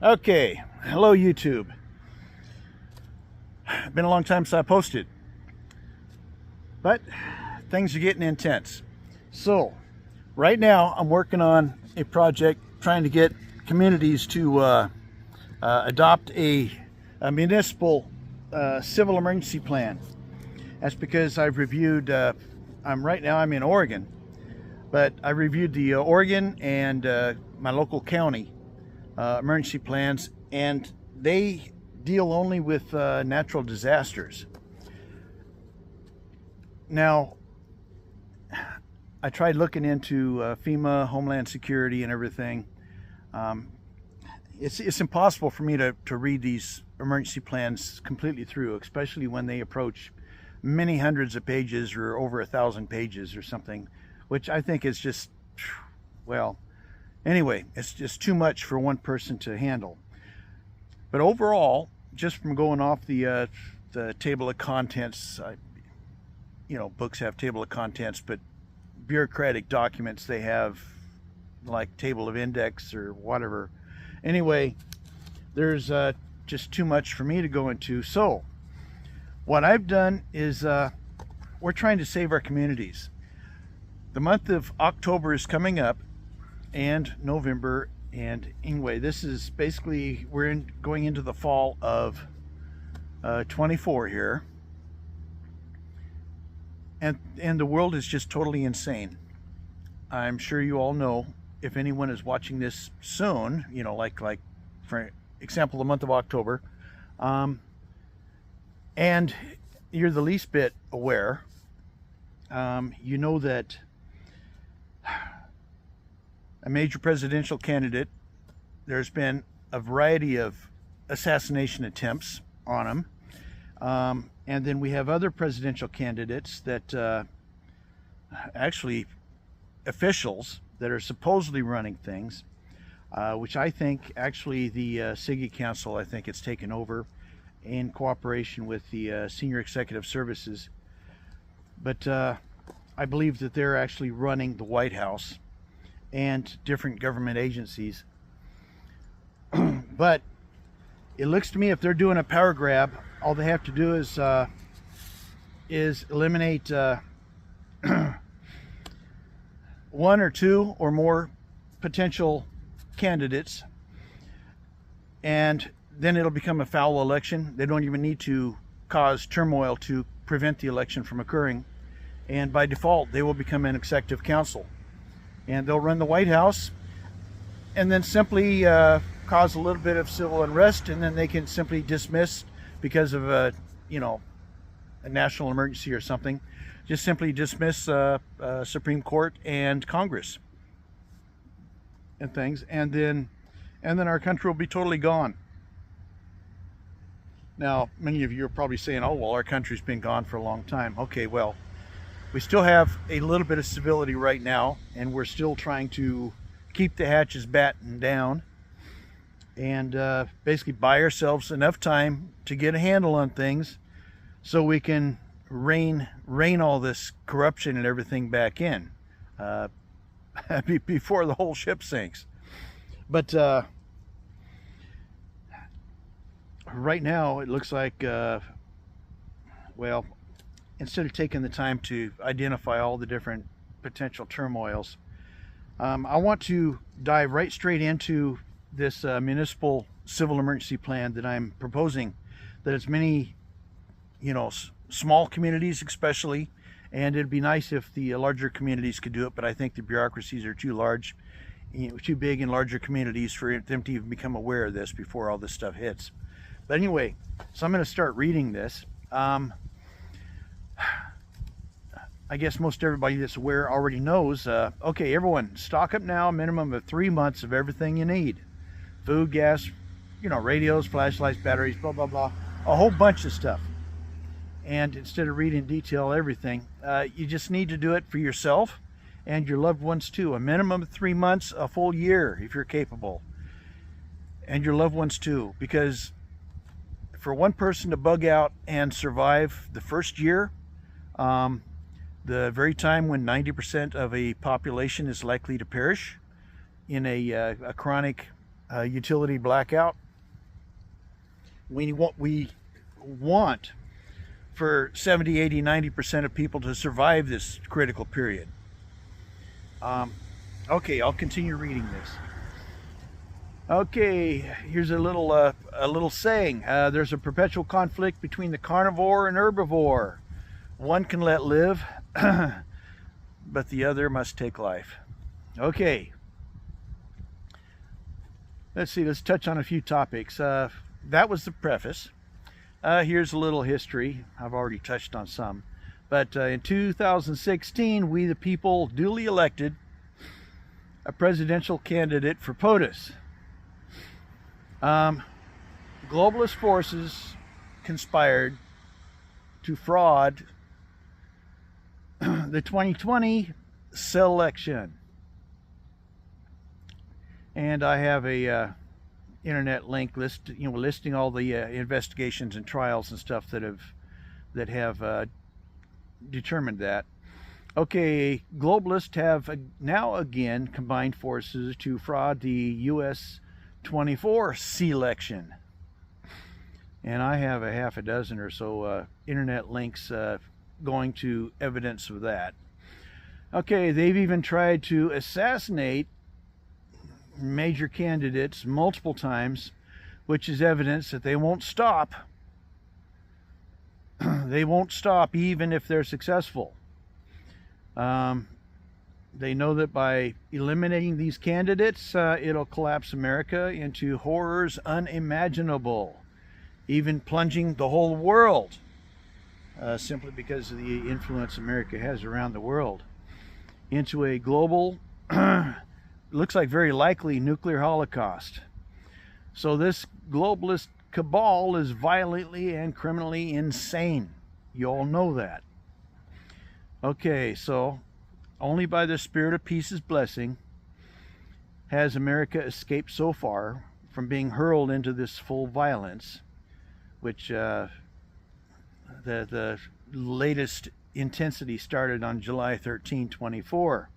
Okay, hello YouTube. Been a long time since I posted, but things are getting intense. So right now I'm working on a project trying to get communities to adopt a municipal civil emergency plan. That's because I've reviewed, I'm in Oregon, but I reviewed the Oregon and my local county emergency plans, and they deal only with natural disasters. Now, I tried looking into FEMA, Homeland Security, and everything. It's impossible for me to read these emergency plans completely through, especially when they approach many hundreds of pages or over 1,000 pages or something, which I think is just, well, anyway, it's just too much for one person to handle. But overall, just from going off the table of contents, books have table of contents, but bureaucratic documents, they have like table of index or whatever. Anyway, there's just too much for me to go into. So what I've done is we're trying to save our communities. The month of October is coming up, and November, and anyway, this is basically, going into the fall of 24 here, and the world is just totally insane. I'm sure you all know, if anyone is watching this soon, like for example, the month of October, and you're the least bit aware, you know that a major presidential candidate, there's been a variety of assassination attempts on him. And then we have other presidential candidates that actually officials that are supposedly running things, which I think actually the City Council, I think it's taken over in cooperation with the Senior Executive Services. But I believe that they're actually running the White House and different government agencies. But it looks to me, if they're doing a power grab, all they have to do is eliminate one or two or more potential candidates, and then it'll become a foul election. They don't even need to cause turmoil to prevent the election from occurring, and by default they will become an executive council, and they'll run the White House, and then simply cause a little bit of civil unrest, and then they can simply dismiss because of a national emergency or something. Just simply dismiss Supreme Court and Congress and things, and then our country will be totally gone. Now, many of you are probably saying, "Oh, well, our country's been gone for a long time." Okay, well, we still have a little bit of civility right now, and we're still trying to keep the hatches battened down and basically buy ourselves enough time to get a handle on things so we can rein all this corruption and everything back in before the whole ship sinks. But right now it looks like, well, instead of taking the time to identify all the different potential turmoils, I want to dive right straight into this municipal civil emergency plan that I'm proposing, that it's many, small communities especially, and it'd be nice if the larger communities could do it, but I think the bureaucracies are too large, too big in larger communities for them to even become aware of this before all this stuff hits. But anyway, so I'm going to start reading this. I guess most everybody that's aware already knows. Okay, everyone, stock up now, a minimum of 3 months of everything you need. Food, gas, radios, flashlights, batteries, blah, blah, blah. A whole bunch of stuff. And instead of reading in detail everything, you just need to do it for yourself and your loved ones too. A minimum of 3 months, a full year if you're capable. And your loved ones too. Because for one person to bug out and survive the first year, the very time when 90% of a population is likely to perish in a chronic utility blackout. We want for 70, 80, 90% of people to survive this critical period. Okay, I'll continue reading this. Okay, here's a little saying. There's a perpetual conflict between the carnivore and herbivore. One can let live, but the other must take life. Okay. Let's see, let's touch on a few topics. That was the preface. Here's a little history. I've already touched on some. But in 2016, we the people duly elected a presidential candidate for POTUS. Globalist forces conspired to fraud the 2020 selection. And I have a internet link listing all the investigations and trials and stuff that have determined that. Okay, globalists have now again combined forces to fraud the US 24 selection. And I have a half a dozen or so internet links going to evidence of that. Okay, they've even tried to assassinate major candidates multiple times, which is evidence that they won't stop. They won't stop even if they're successful. They know that by eliminating these candidates, it'll collapse America into horrors unimaginable, even plunging the whole world, simply because of the influence America has around the world, into a global looks like very likely nuclear holocaust. So this globalist cabal is violently and criminally insane. You all know that. Okay, so only by the spirit of peace's blessing has America escaped so far from being hurled into this full violence, which the latest intensity started on July 13, 24.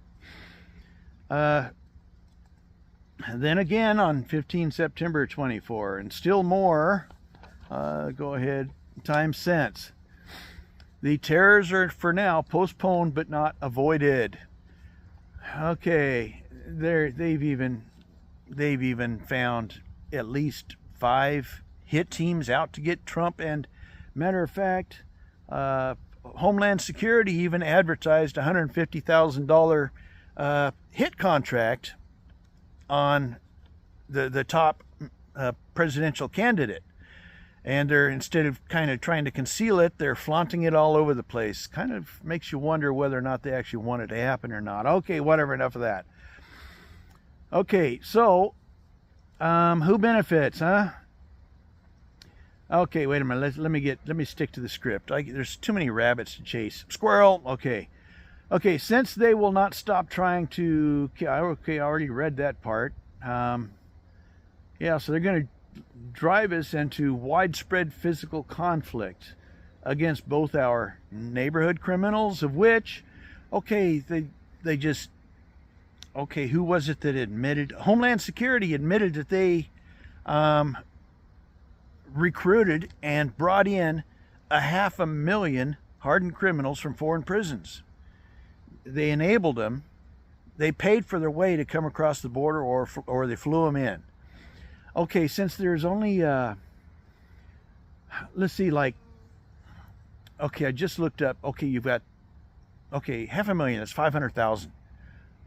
Then again on 15 September 24, and still more, go ahead, time since. The terrors are for now postponed but not avoided. Okay, they've even found at least 5 hit teams out to get Trump, and matter of fact, Homeland Security even advertised a $150,000 hit contract on the top presidential candidate, and they're, instead of kind of trying to conceal it, they're flaunting it all over the place. Kind of makes you wonder whether or not they actually want it to happen or not. Okay, whatever, enough of that. Okay, so who benefits, huh? Okay, wait a minute. Let me stick to the script. There's too many rabbits to chase. Squirrel. Okay, since they will not stop trying to... Okay, I already read that part. Yeah, so they're going to drive us into widespread physical conflict against both our neighborhood criminals, of which, okay, they just... Okay, who was it that admitted? Homeland Security admitted that they recruited and brought in 500,000 hardened criminals from foreign prisons. They enabled them. They paid for their way to come across the border, or they flew them in. Okay, since there's only, let's see, like, okay, I just looked up. Okay, you've got, okay, 500,000, that's 500,000.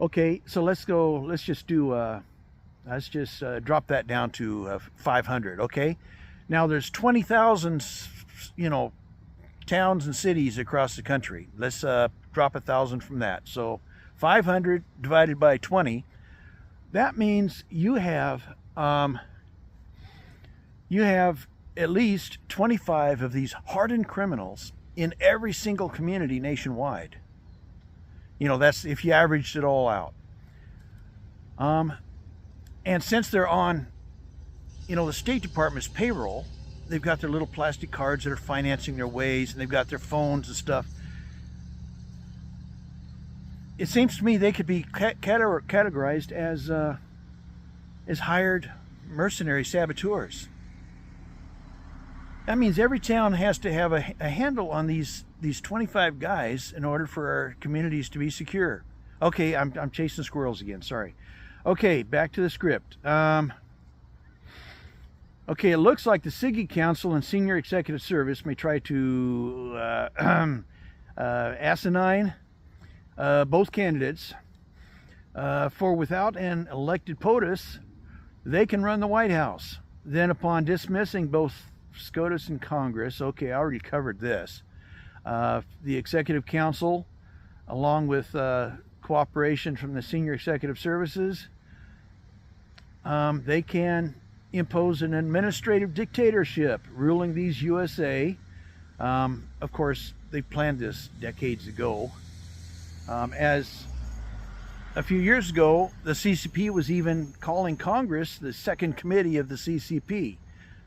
Okay, so let's just drop that down to 500, okay? Now there's 20,000, towns and cities across the country. Let's drop 1,000 from that. So 500 divided by 20, that means you have at least 25 of these hardened criminals in every single community nationwide. That's if you averaged it all out. And since they're on, the State Department's payroll, they've got their little plastic cards that are financing their ways, and they've got their phones and stuff. It seems to me they could be categorized as hired mercenary saboteurs. That means every town has to have a handle on these 25 guys in order for our communities to be secure. Okay, I'm chasing squirrels again, sorry. Okay, back to the script. Okay, it looks like the City Council and Senior Executive Service may try to asinine both candidates, for without an elected POTUS, they can run the White House. Then upon dismissing both SCOTUS and Congress, okay, I already covered this, the Executive Council, along with cooperation from the Senior Executive Services, they can impose an administrative dictatorship ruling these USA. Of course, they planned this decades ago. As a few years ago, the CCP was even calling Congress the second committee of the CCP.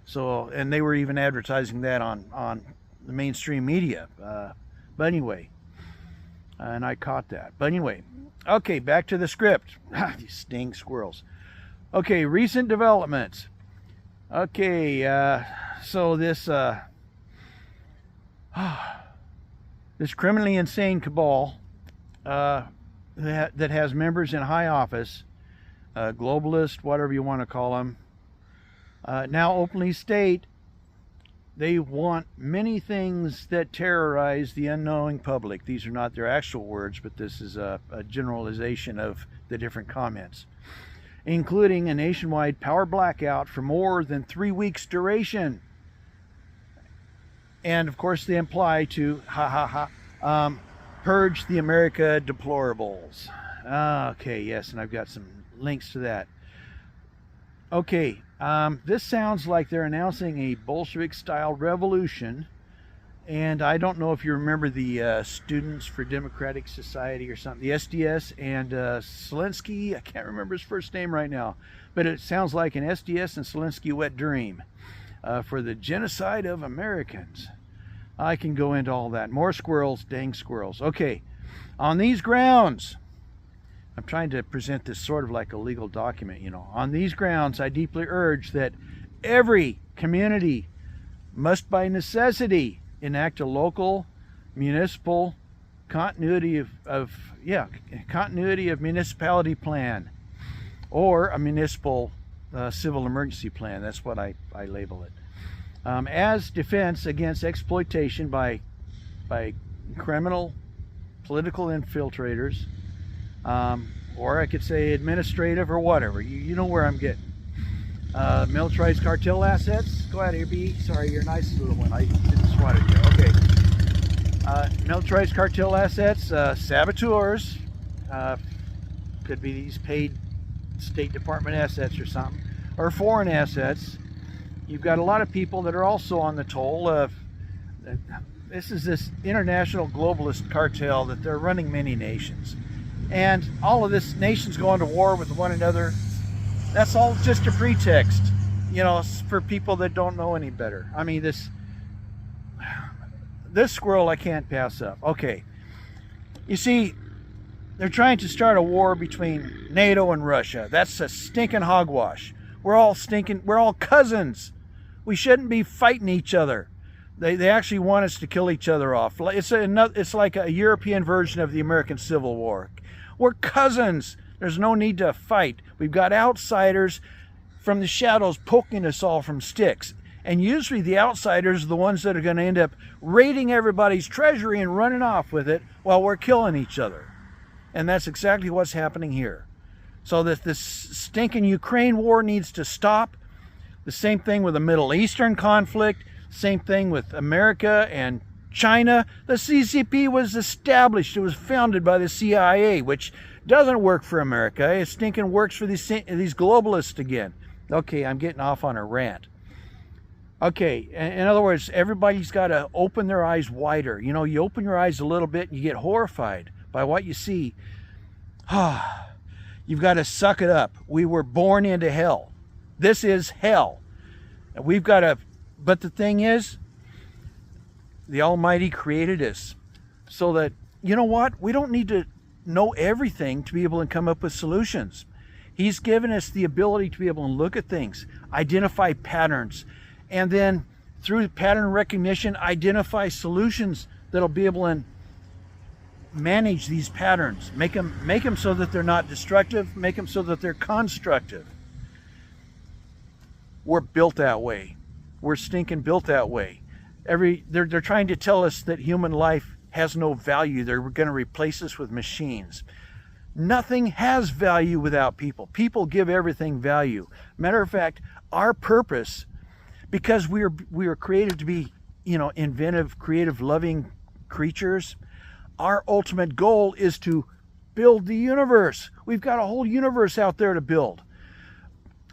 So, and they were even advertising that on the mainstream media. But anyway, and I caught that. But anyway, okay, back to the script. These dang squirrels. Okay, recent developments. Okay, so this this criminally insane cabal that has members in high office, globalist, whatever you want to call them, now openly state they want many things that terrorize the unknowing public. These are not their actual words, but this is a generalization of the different comments, including a nationwide power blackout for more than 3 weeks duration. And of course they imply to purge the America deplorables. Okay, yes, and I've got some links to that. Okay, this sounds like they're announcing a Bolshevik-style revolution, and I don't know if you remember the Students for Democratic Society or something, the SDS, and Zelensky, I can't remember his first name right now, but it sounds like an SDS and Zelensky wet dream for the genocide of Americans. I can go into all that. More squirrels, dang squirrels. Okay, on these grounds, I'm trying to present this sort of like a legal document, you know. On these grounds, I deeply urge that every community must by necessity enact a local municipal continuity of municipality plan, or a municipal civil emergency plan. That's what I label it, as defense against exploitation by criminal political infiltrators, or I could say administrative or whatever. You know where I'm getting. Militarized cartel assets. Go out here, B. Sorry, you're a nice little one. I didn't swat at you. Okay. Militarized cartel assets, saboteurs, could be these paid State Department assets or something, or foreign assets. You've got a lot of people that are also on the toll of this international globalist cartel that they're running many nations, and all of this nations going to war with one another. That's all just a pretext, you know, for people that don't know any better. I mean, this squirrel I can't pass up. Okay, you see, they're trying to start a war between NATO and Russia. That's a stinking hogwash. We're all cousins. We shouldn't be fighting each other. They actually want us to kill each other off. It's like a European version of the American Civil War. We're cousins. There's no need to fight. We've got outsiders from the shadows poking us all from sticks. And usually the outsiders are the ones that are going to end up raiding everybody's treasury and running off with it while we're killing each other. And that's exactly what's happening here. So that this stinking Ukraine war needs to stop. The same thing with the Middle Eastern conflict. Same thing with America and China. The CCP was established. It was founded by the CIA, which doesn't work for America. It stinking works for these globalists again. Okay, I'm getting off on a rant. Okay, in other words, everybody's got to open their eyes wider. You know, you open your eyes a little bit and you get horrified by what you see. You've got to suck it up. We were born into hell. This is hell. And we've got to, but the thing is, the Almighty created us so that, you know what? We don't need to know everything to be able to come up with solutions. He's given us the ability to be able to look at things, identify patterns, and then through pattern recognition, identify solutions that'll be able to manage these patterns, make them so that they're not destructive, make them so that they're constructive. We're built that way. We're stinking built that way. They're trying to tell us that human life has no value. They're going to replace us with machines. Nothing has value without people. People give everything value. Matter of fact, our purpose, because we were created to be, inventive, creative, loving creatures, our ultimate goal is to build the universe. We've got a whole universe out there to build.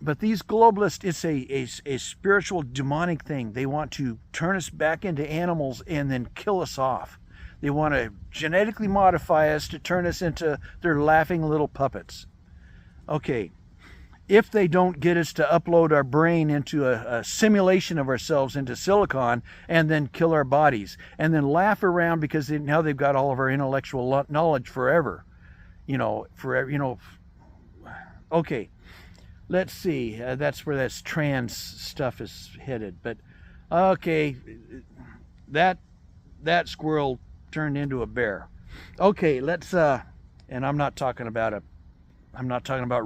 But these globalists, it's a spiritual demonic thing. They want to turn us back into animals and then kill us off. They want to genetically modify us to turn us into their laughing little puppets. Okay, if they don't get us to upload our brain into a simulation of ourselves into silicon and then kill our bodies and then laugh around because now they've got all of our intellectual knowledge forever. Okay, let's see. That's where this trans stuff is headed. But okay, that squirrel turned into a bear. Okay, let's and I'm not talking about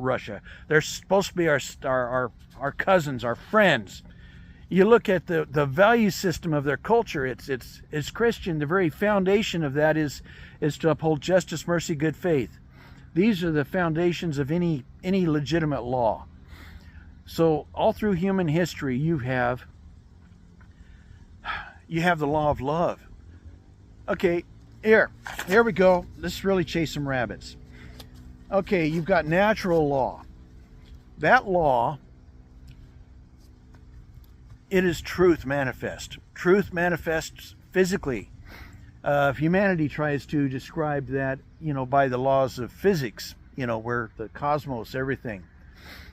Russia. They're supposed to be our cousins, our friends. You look at the value system of their culture, it's Christian. The very foundation of that is to uphold justice, mercy, good faith. These are the foundations of any legitimate law. So all through human history you have the law of love. Okay, here we go. Let's really chase some rabbits. Okay, you've got natural law. That law, it is truth manifest. Truth manifests physically. If humanity tries to describe that, by the laws of physics, where the cosmos, everything.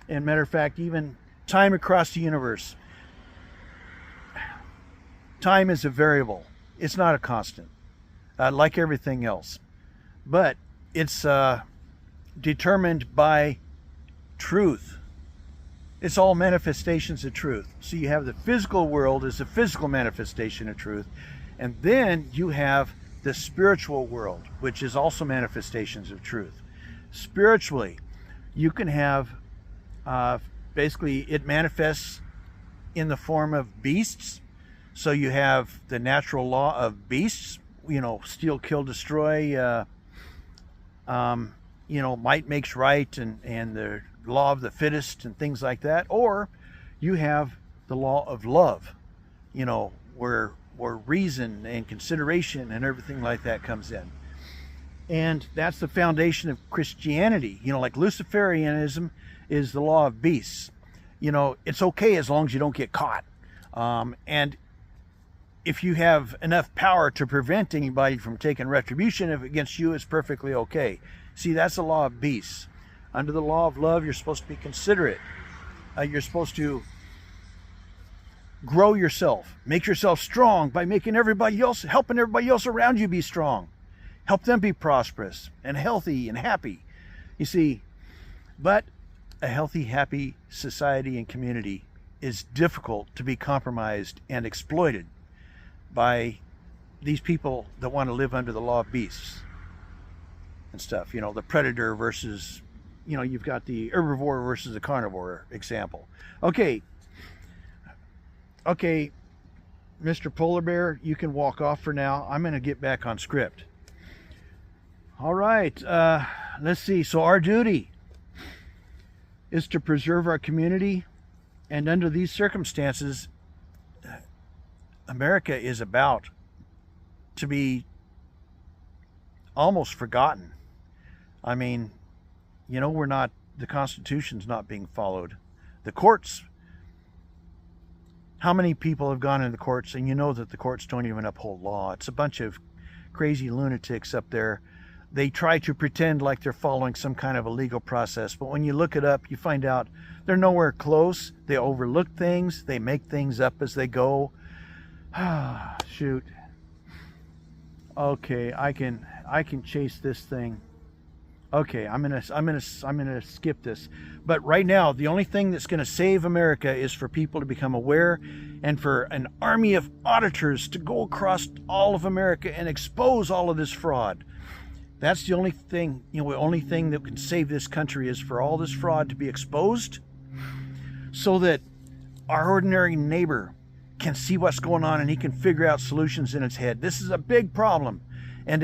And matter of fact, even time across the universe. Time is a variable. It's not a constant, like everything else. But it's determined by truth. It's all manifestations of truth. So you have the physical world as a physical manifestation of truth, and then you have the spiritual world, which is also manifestations of truth. Spiritually, you can have basically it manifests in the form of beasts. So you have the natural law of beasts, steal, kill, destroy, might makes right, and the law of the fittest and things like that. Or you have the law of love, where reason and consideration and everything like that comes in. And that's the foundation of Christianity. Like Luciferianism is the law of beasts. It's okay as long as you don't get caught. And if you have enough power to prevent anybody from taking retribution against you, it's perfectly okay. See, that's the law of beasts. Under the law of love, you're supposed to be considerate. You're supposed to grow yourself, make yourself strong by helping everybody else around you be strong. Help them be prosperous and healthy and happy. You see, but a healthy, happy society and community is difficult to be compromised and exploited by these people that want to live under the law of beasts and stuff. The predator versus, you've got the herbivore versus the carnivore example. Okay, Mr. Polar Bear, you can walk off for now. I'm going to get back on script. All right, let's see. So our duty is to preserve our community, and under these circumstances, America is about to be almost forgotten. I mean, the Constitution's not being followed. The courts, how many people have gone into the courts and that the courts don't even uphold law? It's a bunch of crazy lunatics up there. They try to pretend like they're following some kind of a legal process, but when you look it up, you find out they're nowhere close. They overlook things. They make things up as they go. Shoot. Okay, I can chase this thing. Okay, I'm gonna skip this. But right now, the only thing that's gonna save America is for people to become aware, and for an army of auditors to go across all of America and expose all of this fraud. That's the only thing, the only thing that can save this country is for all this fraud to be exposed, so that our ordinary neighbor can see what's going on and he can figure out solutions in his head. This is a big problem, and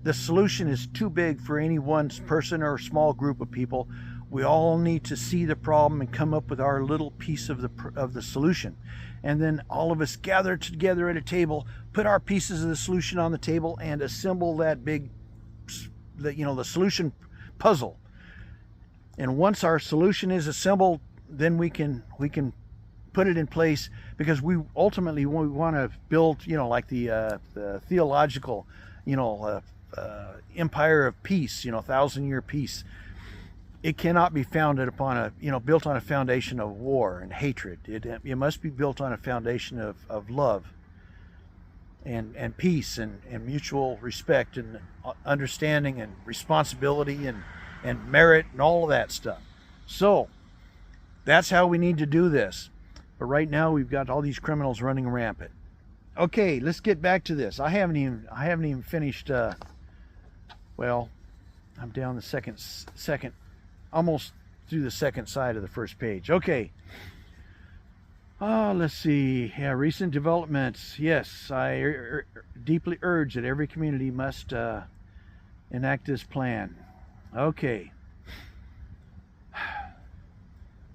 the solution is too big for any one person or small group of people. We all need to see the problem and come up with our little piece of the solution, and then all of us gather together at a table, put our pieces of the solution on the table, and assemble that big, the solution puzzle. And once our solution is assembled, then we can put it in place, because we ultimately want to build, like the theological, empire of peace, 1,000-year peace. It cannot be founded upon built on a foundation of war and hatred. It must be built on a foundation of love and peace and mutual respect and understanding and responsibility and merit and all of that stuff. So that's how we need to do this. But right now we've got all these criminals running rampant. Okay, let's get back to this. I haven't even finished. Well, I'm down the second, almost through the second side of the first page. Okay. Let's see. Yeah, recent developments. Yes, I deeply urge that every community must enact this plan. Okay.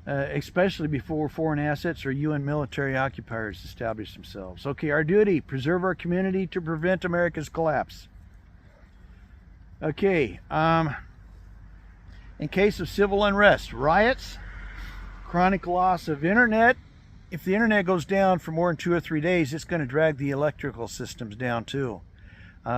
Especially before foreign assets or UN military occupiers establish themselves. Okay, our duty: preserve our community to prevent America's collapse. Okay, in case of civil unrest, riots, chronic loss of internet. If the internet goes down for more than 2 or 3 days, it's going to drag the electrical systems down too.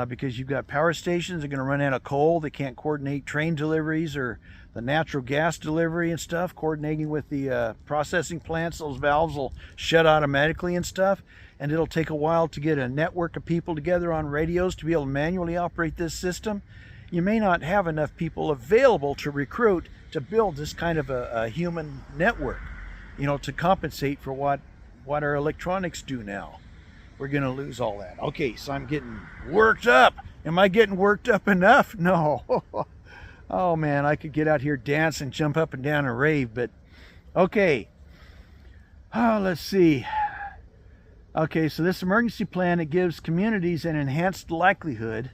Because you've got power stations that are going to run out of coal. They can't coordinate train deliveries or the natural gas delivery and stuff, coordinating with the processing plants. Those valves will shut automatically and stuff, and it'll take a while to get a network of people together on radios to be able to manually operate this system. You may not have enough people available to recruit to build this kind of a human network, to compensate for what our electronics do now. We're going to lose all that. Okay, so I'm getting worked up. Am I getting worked up enough? No. Oh man, I could get out here, dance and jump up and down and rave, but okay. Let's see. Okay, so this emergency plan, it gives communities an enhanced likelihood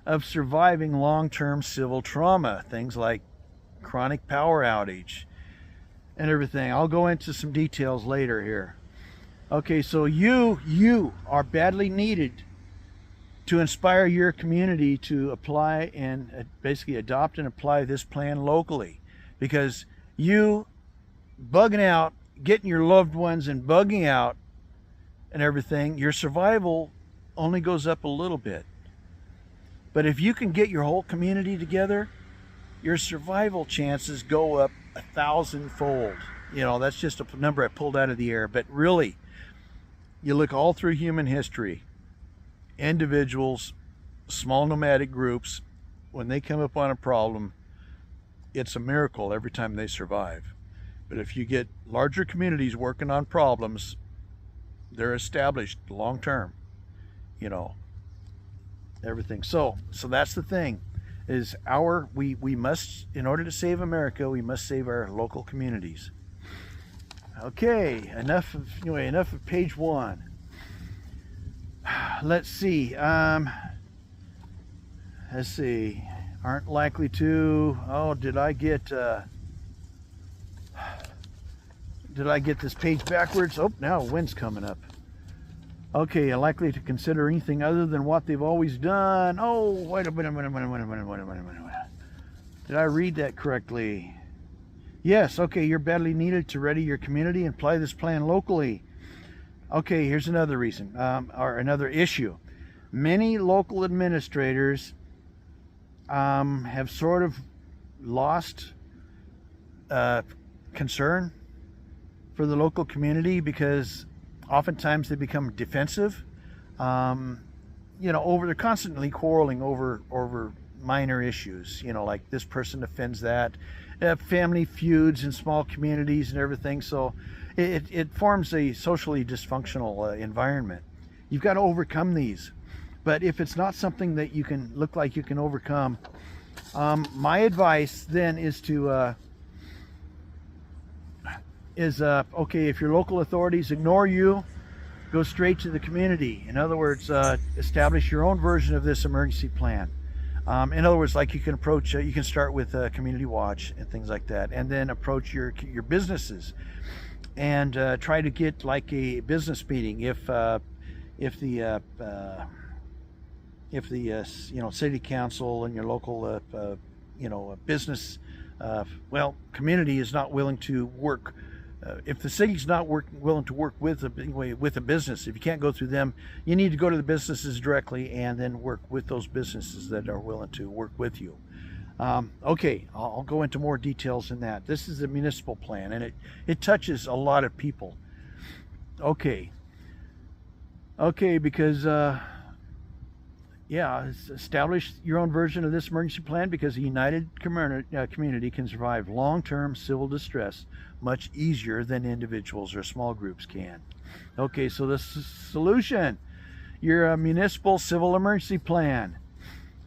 of surviving long-term civil trauma, things like chronic power outage and everything. I'll go into some details later here. Okay, so you are badly needed to inspire your community to apply and basically adopt and apply this plan locally, because you bugging out, getting your loved ones and bugging out and everything, your survival only goes up a little bit. But if you can get your whole community together, your survival chances go up 1,000-fold. That's just a number I pulled out of the air, but really, you look all through human history, individuals, small nomadic groups, when they come upon a problem, it's a miracle every time they survive. But if you get larger communities working on problems, they're established long term, everything. So that's the thing, is we must, in order to save America, we must save our local communities. Okay, enough of page 1. Let's see. Aren't likely to. Oh, did I get this page backwards? Oh, now wind's coming up. Okay, unlikely to consider anything other than what they've always done. Oh, wait a minute. Did I read that correctly? Yes, okay, you're badly needed to ready your community and apply this plan locally. Okay, here's another reason, or another issue. Many local administrators have sort of lost concern for the local community, because oftentimes they become defensive. They're constantly quarreling over minor issues, like this person offends that, family feuds in small communities and everything. So it forms a socially dysfunctional environment. You've got to overcome these. But if it's not something that you can look like you can overcome, my advice then is to okay, if your local authorities ignore you, go straight to the community. In other words, establish your own version of this emergency plan. In other words, like you can approach, you can start with Community Watch and things like that, and then approach your businesses and try to get like a business meeting. If the city council and your local business community is not willing to work, if the city's not willing to work with a business, if you can't go through them, you need to go to the businesses directly and then work with those businesses that are willing to work with you. Okay, I'll go into more details in that. This is a municipal plan, and it touches a lot of people. Okay, because establish your own version of this emergency plan, because a united community can survive long-term civil distress much easier than individuals or small groups can. Okay, so the solution, your municipal civil emergency plan.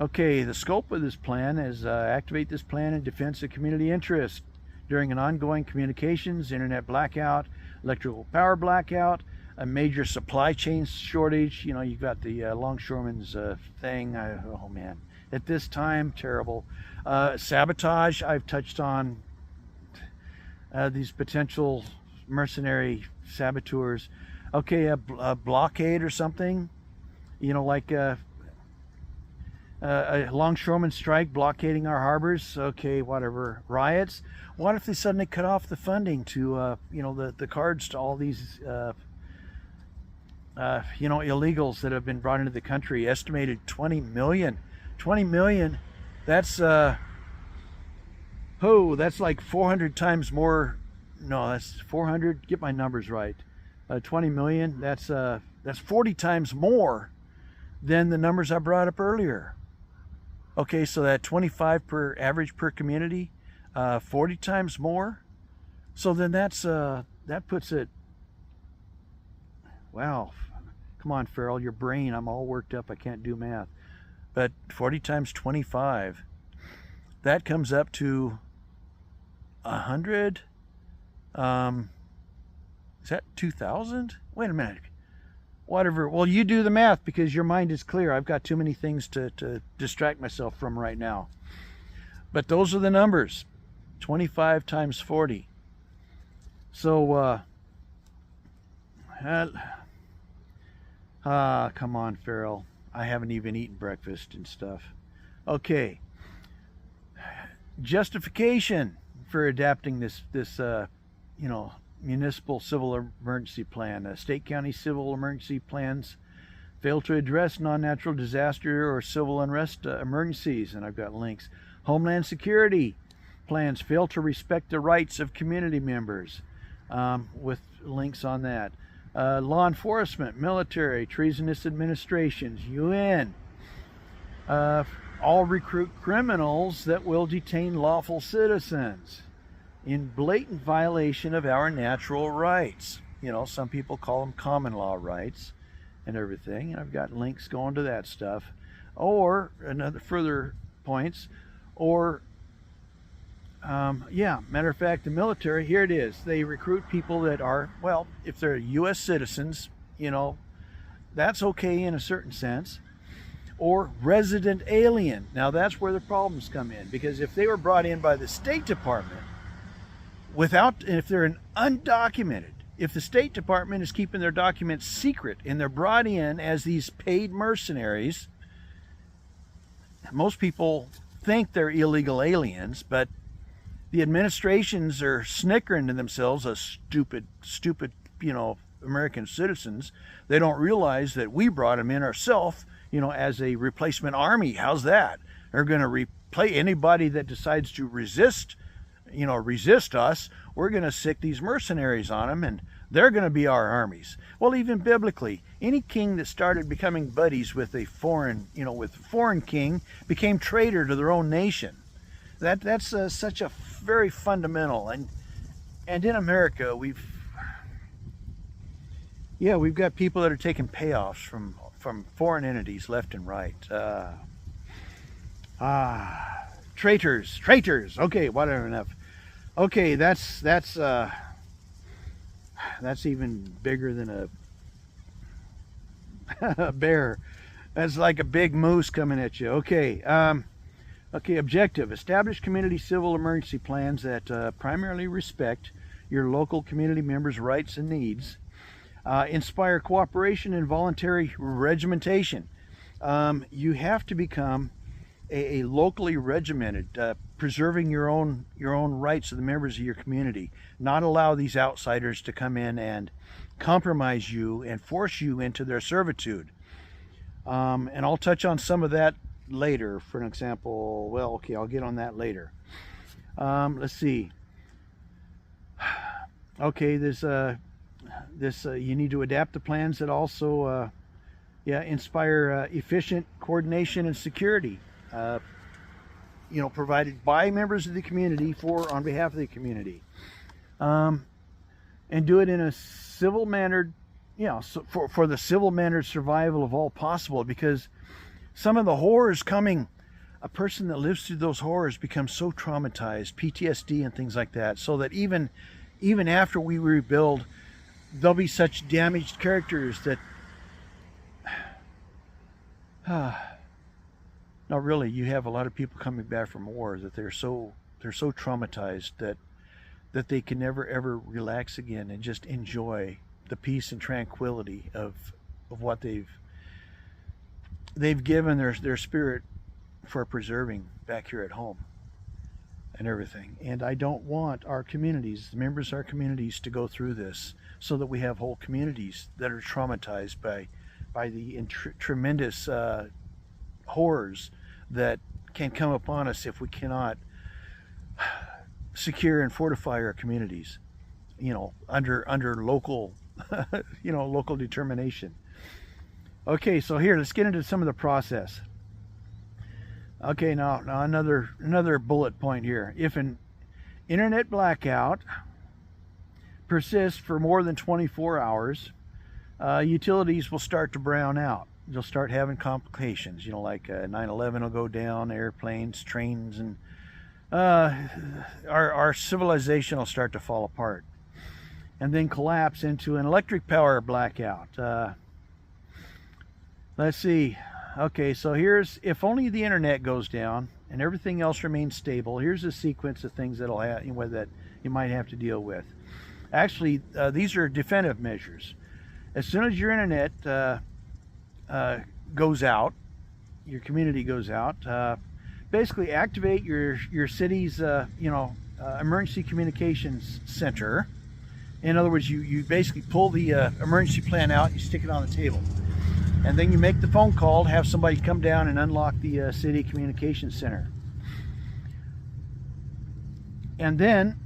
Okay, the scope of this plan is activate this plan in defense of community interest during an ongoing communications, internet blackout, electrical power blackout, a major supply chain shortage. You've got the longshoremen's thing. Oh man, at this time, terrible. Sabotage, I've touched on these potential mercenary saboteurs. Okay, a blockade or something, like a longshoreman strike blockading our harbors. Okay, whatever. Riots. What if they suddenly cut off the funding to the cards to all these illegals that have been brought into the country? Estimated 20 million. That's that's like 400 times more. No, that's 400. Get my numbers right. 20 million. That's 40 times more than the numbers I brought up earlier. Okay, so that 25 per average per community, 40 times more. So then that puts it. Wow. Come on, Farrell, your brain, I'm all worked up. I can't do math. But 40 times 25, that comes up to 100. Is that 2,000? Wait a minute. Whatever. Well, you do the math because your mind is clear. I've got too many things to distract myself from right now. But those are the numbers. 25 times 40. So, come on, Farrell. I haven't even eaten breakfast and stuff. Okay. Justification for adapting this municipal civil emergency plan. State county civil emergency plans fail to address non-natural disaster or civil unrest emergencies, and I've got links. Homeland Security plans fail to respect the rights of community members, with links on that. Law enforcement, military, treasonous administrations, UN, all recruit criminals that will detain lawful citizens in blatant violation of our natural rights. Some people call them common law rights and everything, and I've got links going to that stuff. Or another further points, or matter of fact, the military, here it is, they recruit people that are, well, if they're U.S. citizens, that's okay in a certain sense, or resident alien. Now that's where the problems come in, because if they were brought in by the State Department if they're undocumented, if the State Department is keeping their documents secret and they're brought in as these paid mercenaries, most people think they're illegal aliens, but the administrations are snickering to themselves as stupid, American citizens. They don't realize that we brought them in ourselves, as a replacement army. How's that? They're going to replace anybody that decides to resist us. we're going to sick these mercenaries on them, and they're going to be our armies. Well, even biblically, any king that started becoming buddies with a foreign, with a foreign king became traitor to their own nation. That's such a very fundamental, and in America we've got people that are taking payoffs from foreign entities left and right. Traitors. Okay, whatever, enough. Okay, that's even bigger than a bear. That's like a big moose coming at you. Okay, objective: establish community civil emergency plans that primarily respect your local community members' rights and needs. Inspire cooperation and voluntary regimentation. You have to become a locally regimented, preserving your own rights of the members of your community. Not allow these outsiders to come in and compromise you and force you into their servitude. And I'll touch on some of that later. For an example, well, okay, I'll get on that later. Let's see. Okay, you need to adapt the plans that also inspire efficient coordination and security, provided by members of the community on behalf of the community, and do it in a civil mannered, for the civil mannered survival of all possible, because some of the horrors coming, a person that lives through those horrors becomes so traumatized, PTSD and things like that, so that even after we rebuild, there'll be such damaged characters that no, really, you have a lot of people coming back from war that they're so traumatized that they can never ever relax again and just enjoy the peace and tranquility of what they've given their spirit for preserving back here at home and everything. And I don't want our communities, the members of our communities, to go through this, so that we have whole communities that are traumatized by the tremendous horrors that can come upon us if we cannot secure and fortify our communities, under local local determination. Okay, so here, let's get into some of the process. Okay, now another bullet point here. If an internet blackout persists for more than 24 hours, utilities will start to brown out. You'll start having complications, like 9/11 will go down, airplanes, trains, and our civilization will start to fall apart, and then collapse into an electric power blackout. Let's see. Okay, so here's, if only the internet goes down and everything else remains stable, here's a sequence of things that you might have to deal with. Actually, these are defensive measures. As soon as your internet goes out, your community goes out, basically activate your city's emergency communications center. In other words, you basically pull the emergency plan out, you stick it on the table, and then you make the phone call to have somebody come down and unlock the city communications center. And then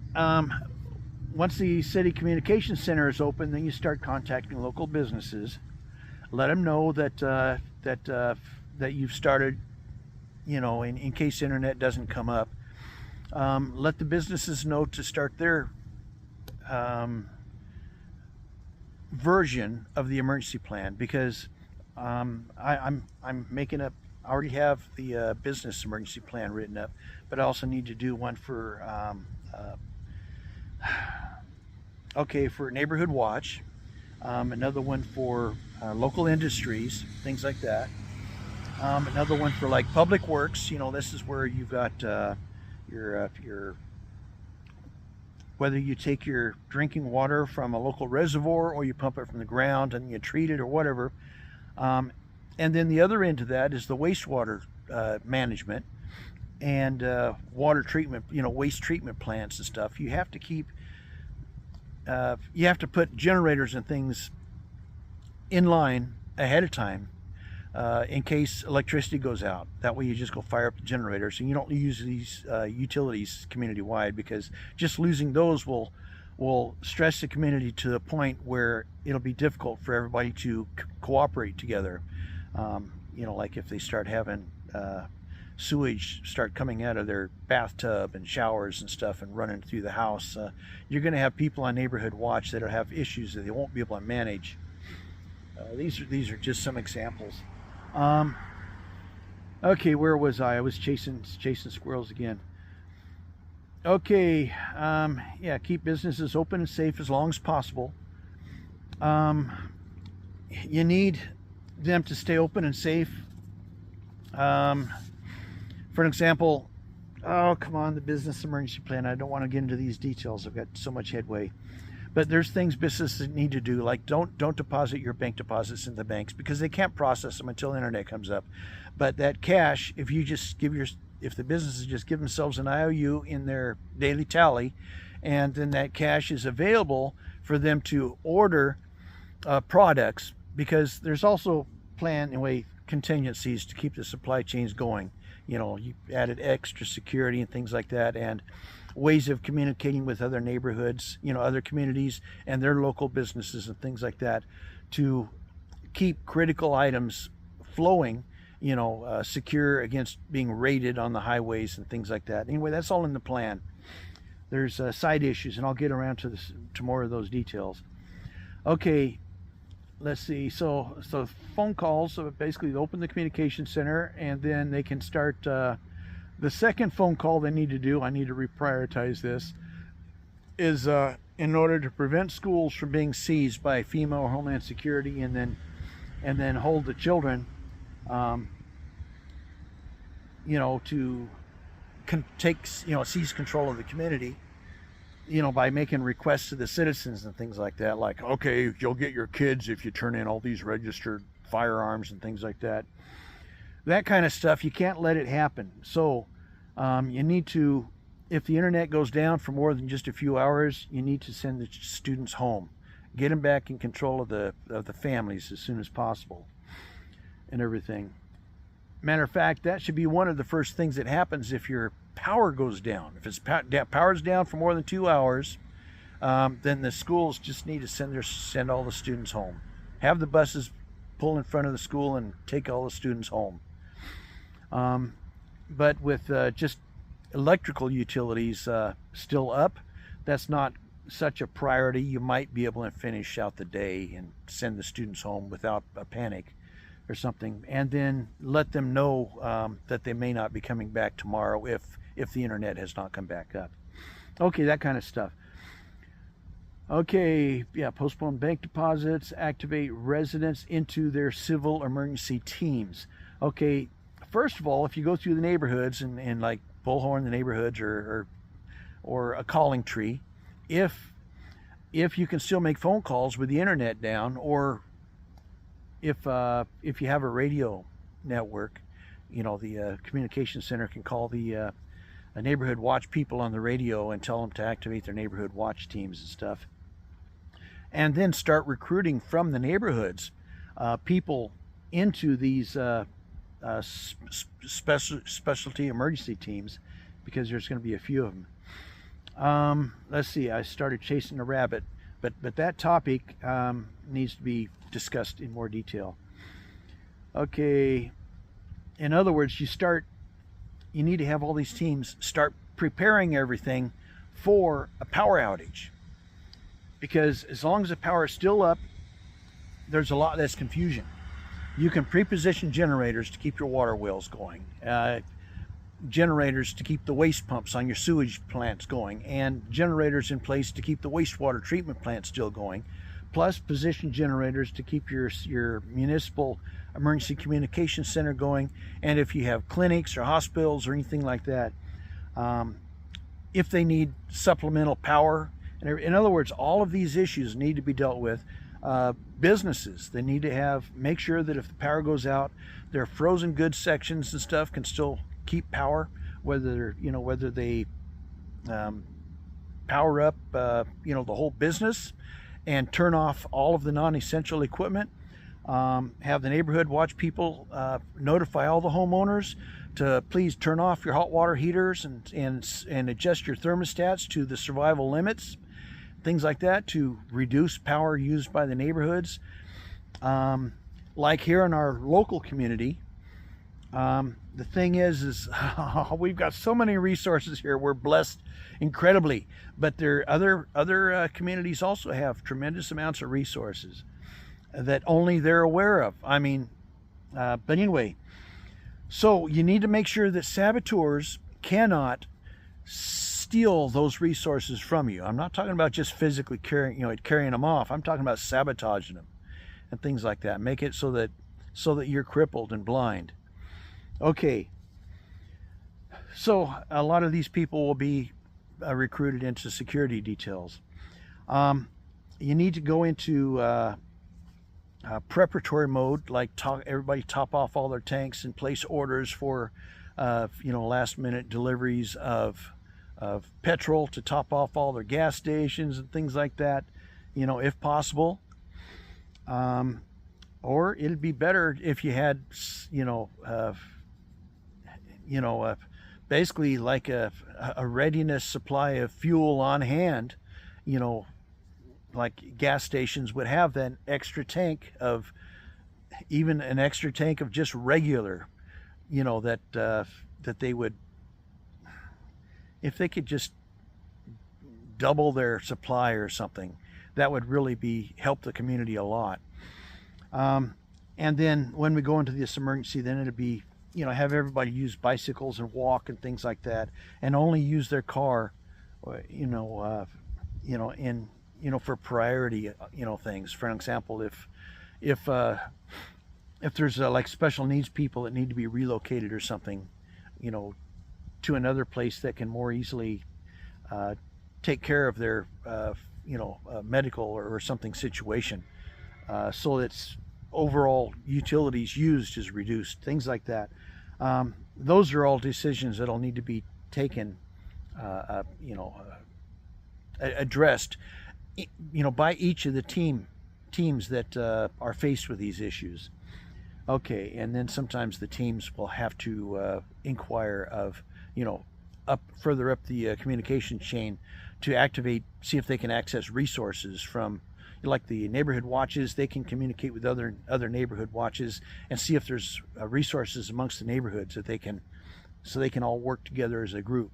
once the city communications center is open, then you start contacting local businesses. Let them know that you've started, in case internet doesn't come up. Let the businesses know to start their version of the emergency plan, because I'm making up. I already have the business emergency plan written up, but I also need to do one for for Neighborhood Watch, another one for local industries, things like that, another one for like Public Works. This is where you've got your whether you take your drinking water from a local reservoir or you pump it from the ground and you treat it or whatever. And then the other end of that is the wastewater management and water treatment, waste treatment plants and stuff. You have to keep, you have to put generators and things in line ahead of time in case electricity goes out. That way you just go fire up the generators, and you don't use these utilities community-wide, because just losing those will will stress the community to the point where it'll be difficult for everybody to cooperate together. Like if they start having sewage start coming out of their bathtub and showers and stuff and running through the house, you're going to have people on neighborhood watch that'll have issues that they won't be able to manage. These are just some examples. Okay, where was I? I was chasing squirrels again. Okay, yeah, keep businesses open and safe as long as possible. You need them to stay open and safe. For an example, oh, come on, the business emergency plan. I don't want to get into these details. I've got so much headway. But there's things businesses need to do, like don't deposit your bank deposits in the banks because they can't process them until the internet comes up. But that cash, if the businesses just give themselves an IOU in their daily tally, and then that cash is available for them to order products, because there's also contingencies to keep the supply chains going. You added extra security and things like that, and ways of communicating with other neighborhoods, other communities and their local businesses and things like that to keep critical items flowing, secure against being raided on the highways and things like that. Anyway, that's all in the plan. There's side issues, and I'll get around to more of those details. Okay, let's see. So phone calls, so basically they open the communication center, and then they can start the second phone call they need to do. I need to reprioritize this. Is in order to prevent schools from being seized by FEMA or Homeland Security, and then hold the children, to seize control of the community, by making requests to the citizens and things like that, like, okay, you'll get your kids if you turn in all these registered firearms and things like that. That kind of stuff, you can't let it happen. So you need to, if the internet goes down for more than just a few hours, you need to send the students home. Get them back in control of the families as soon as possible and everything. Matter of fact, that should be one of the first things that happens if your power goes down. If it's power's down for more than 2 hours, then the schools just need to send all the students home. Have the buses pull in front of the school and take all the students home. But with just electrical utilities still up, that's not such a priority. You might be able to finish out the day and send the students home without a panic or something, and then let them know that they may not be coming back tomorrow if the internet has not come back up. Okay, that kind of stuff. Okay, yeah, postpone bank deposits, activate residents into their civil emergency teams. Okay, first of all, if you go through the neighborhoods and like bullhorn the neighborhoods or a calling tree, if you can still make phone calls with the internet down, or if you have a radio network, the communication center can call the neighborhood watch people on the radio and tell them to activate their neighborhood watch teams and stuff, and then start recruiting from the neighborhoods people into these specialty emergency teams, because there's going to be a few of them. Let's see, I started chasing a rabbit, but that topic needs to be discussed in more detail. Okay, in other words, you need to have all these teams start preparing everything for a power outage, because as long as the power is still up, there's a lot less confusion. You can pre-position generators to keep your water wells going, generators to keep the waste pumps on your sewage plants going, and generators in place to keep the wastewater treatment plant still going, plus position generators to keep your municipal emergency communication center going, and if you have clinics or hospitals or anything like that, if they need supplemental power. In other words, all of these issues need to be dealt with. Businesses, they need to make sure that if the power goes out, their frozen goods sections and stuff can still keep power, whether they power up the whole business and turn off all of the non-essential equipment. Have the neighborhood watch people notify all the homeowners to please turn off your hot water heaters and adjust your thermostats to the survival limits. things like that to reduce power used by the neighborhoods. Like here in our local community, the thing is we've got so many resources here. We're blessed incredibly, but there are other communities also have tremendous amounts of resources that only they're aware of. I mean, but anyway, so you need to make sure that saboteurs cannot steal those resources from you. I'm not talking about just physically carrying them off. I'm talking about sabotaging them and things like that. Make it so that you're crippled and blind. Okay, so a lot of these people will be recruited into security details. You need to go into preparatory mode, like everybody top off all their tanks and place orders for last minute deliveries of petrol to top off all their gas stations and things like that, if possible. Or it'd be better if you had basically like a readiness supply of fuel on hand, like gas stations would have, then extra tank of, even an extra tank of just regular, that they would, if they could just double their supply or something, that would really help the community a lot. And then when we go into this emergency, then it'd be, have everybody use bicycles and walk and things like that, and only use their car, for priority, things. For example, if there's like special needs people that need to be relocated or something, to another place that can more easily take care of their, medical or something situation, so that overall utilities used is reduced, things like that. Those are all decisions that'll need to be taken, addressed, by each of the teams that are faced with these issues. Okay, and then sometimes the teams will have to inquire of, further up the communication chain to activate, see if they can access resources from, like the neighborhood watches. They can communicate with other neighborhood watches and see if there's resources amongst the neighborhoods that they can all work together as a group.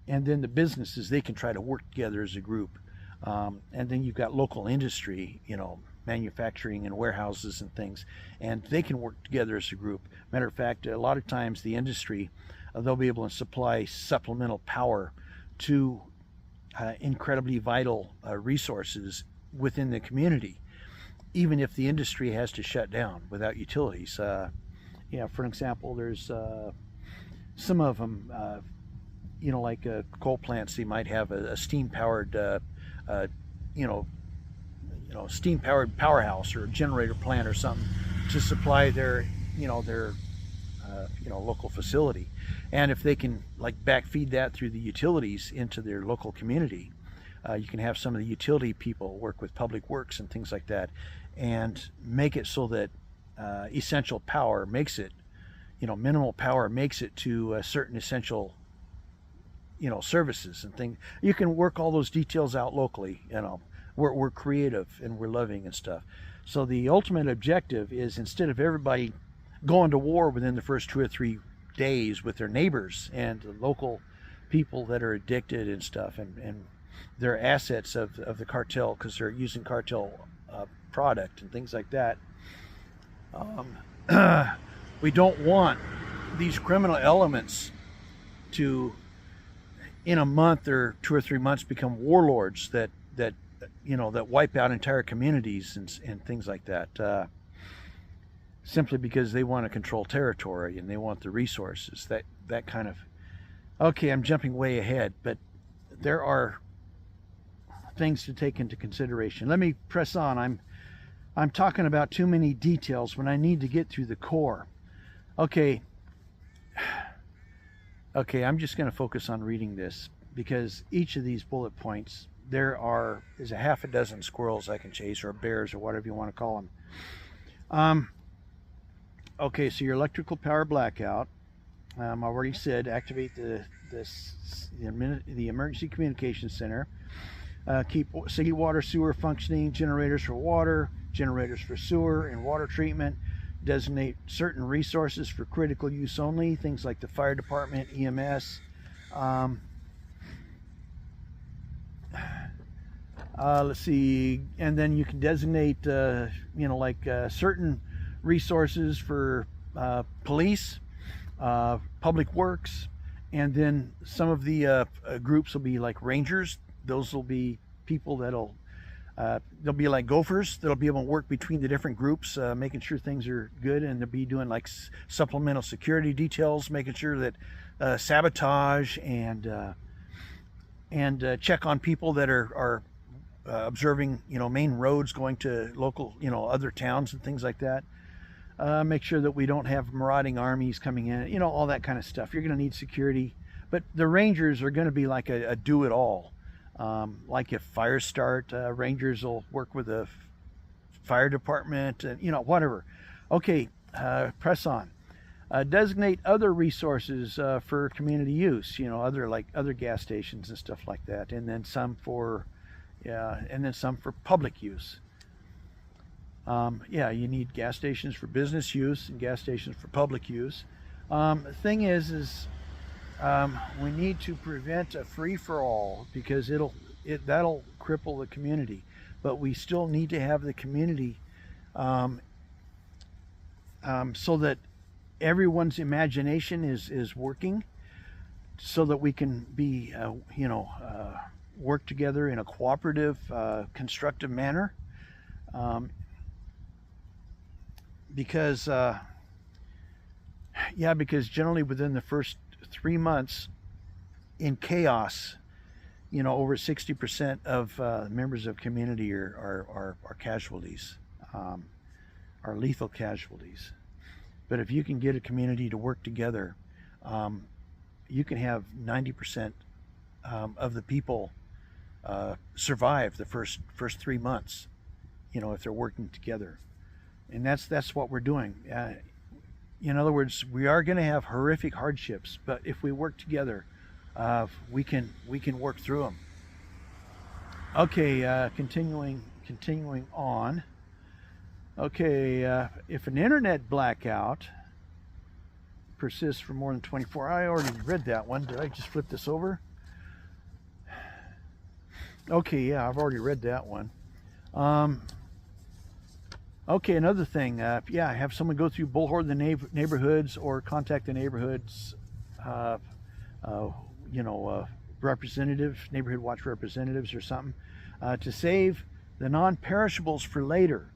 And then the businesses, they can try to work together as a group. And then you've got local industry, manufacturing and warehouses and things, and they can work together as a group. Matter of fact, a lot of times the industry, they'll be able to supply supplemental power to incredibly vital resources within the community, even if the industry has to shut down without utilities. For example, there's some of them, like coal plants, they might have a steam-powered, steam-powered powerhouse or a generator plant or something to supply their local facility. And if they can like backfeed that through the utilities into their local community, you can have some of the utility people work with public works and things like that, and make it so that essential power makes it, minimal power makes it to certain essential, services and things. You can work all those details out locally. We're creative and we're loving and stuff. So the ultimate objective is, instead of everybody going to war within the first 2 or 3 days with their neighbors and the local people that are addicted and stuff, and their assets of the cartel, because they're using cartel product and things like that. We don't want these criminal elements to, in a month or 2 or 3 months, become warlords that wipe out entire communities and things like that, simply because they want to control territory and they want the resources. That kind of. Okay, I'm jumping way ahead, but there are things to take into consideration. Let me press on. I'm talking about too many details when I need to get through the core. Okay, I'm just going to focus on reading this, because each of these bullet points, there's a half a dozen squirrels I can chase, or bears, or whatever you want to call them. Okay, so your electrical power blackout, I already said activate the emergency communication center. Keep city water sewer functioning, generators for water, generators for sewer and water treatment. Designate certain resources for critical use only, things like the fire department, EMS. Let's see, and then you can designate, certain resources for police, public works, and then some of the groups will be like rangers. Those will be people that'll they'll be like gophers that'll be able to work between the different groups, making sure things are good, and they'll be doing like supplemental security details, making sure that sabotage and check on people that are observing, main roads going to local, other towns and things like that. Make sure that we don't have marauding armies coming in, all that kind of stuff. You're going to need security, but the rangers are going to be like a do-it-all. Like if fires start, rangers will work with the fire department and, whatever. Okay, press on. Designate other resources for community use, other gas stations and stuff like that, and then some for public use. You need gas stations for business use and gas stations for public use. The thing is we need to prevent a free-for-all, because that'll cripple the community. But we still need to have the community so that everyone's imagination is working, so that we can be work together in a cooperative, constructive manner. Because generally within the first 3 months in chaos, over 60% of members of community are casualties, are lethal casualties. But if you can get a community to work together, you can have 90% of the people survive the first 3 months, if they're working together. And that's what we're doing. In other words, we are going to have horrific hardships, but if we work together, we can work through them. Okay, continuing on. Okay, if an internet blackout persists for more than 24 hours, I already read that one. Did I just flip this over? Okay, yeah, I've already read that one. Okay, another thing, have someone go through bullhorn the neighborhoods, or contact the neighborhoods, neighborhood watch representatives or something, to save the non-perishables for later.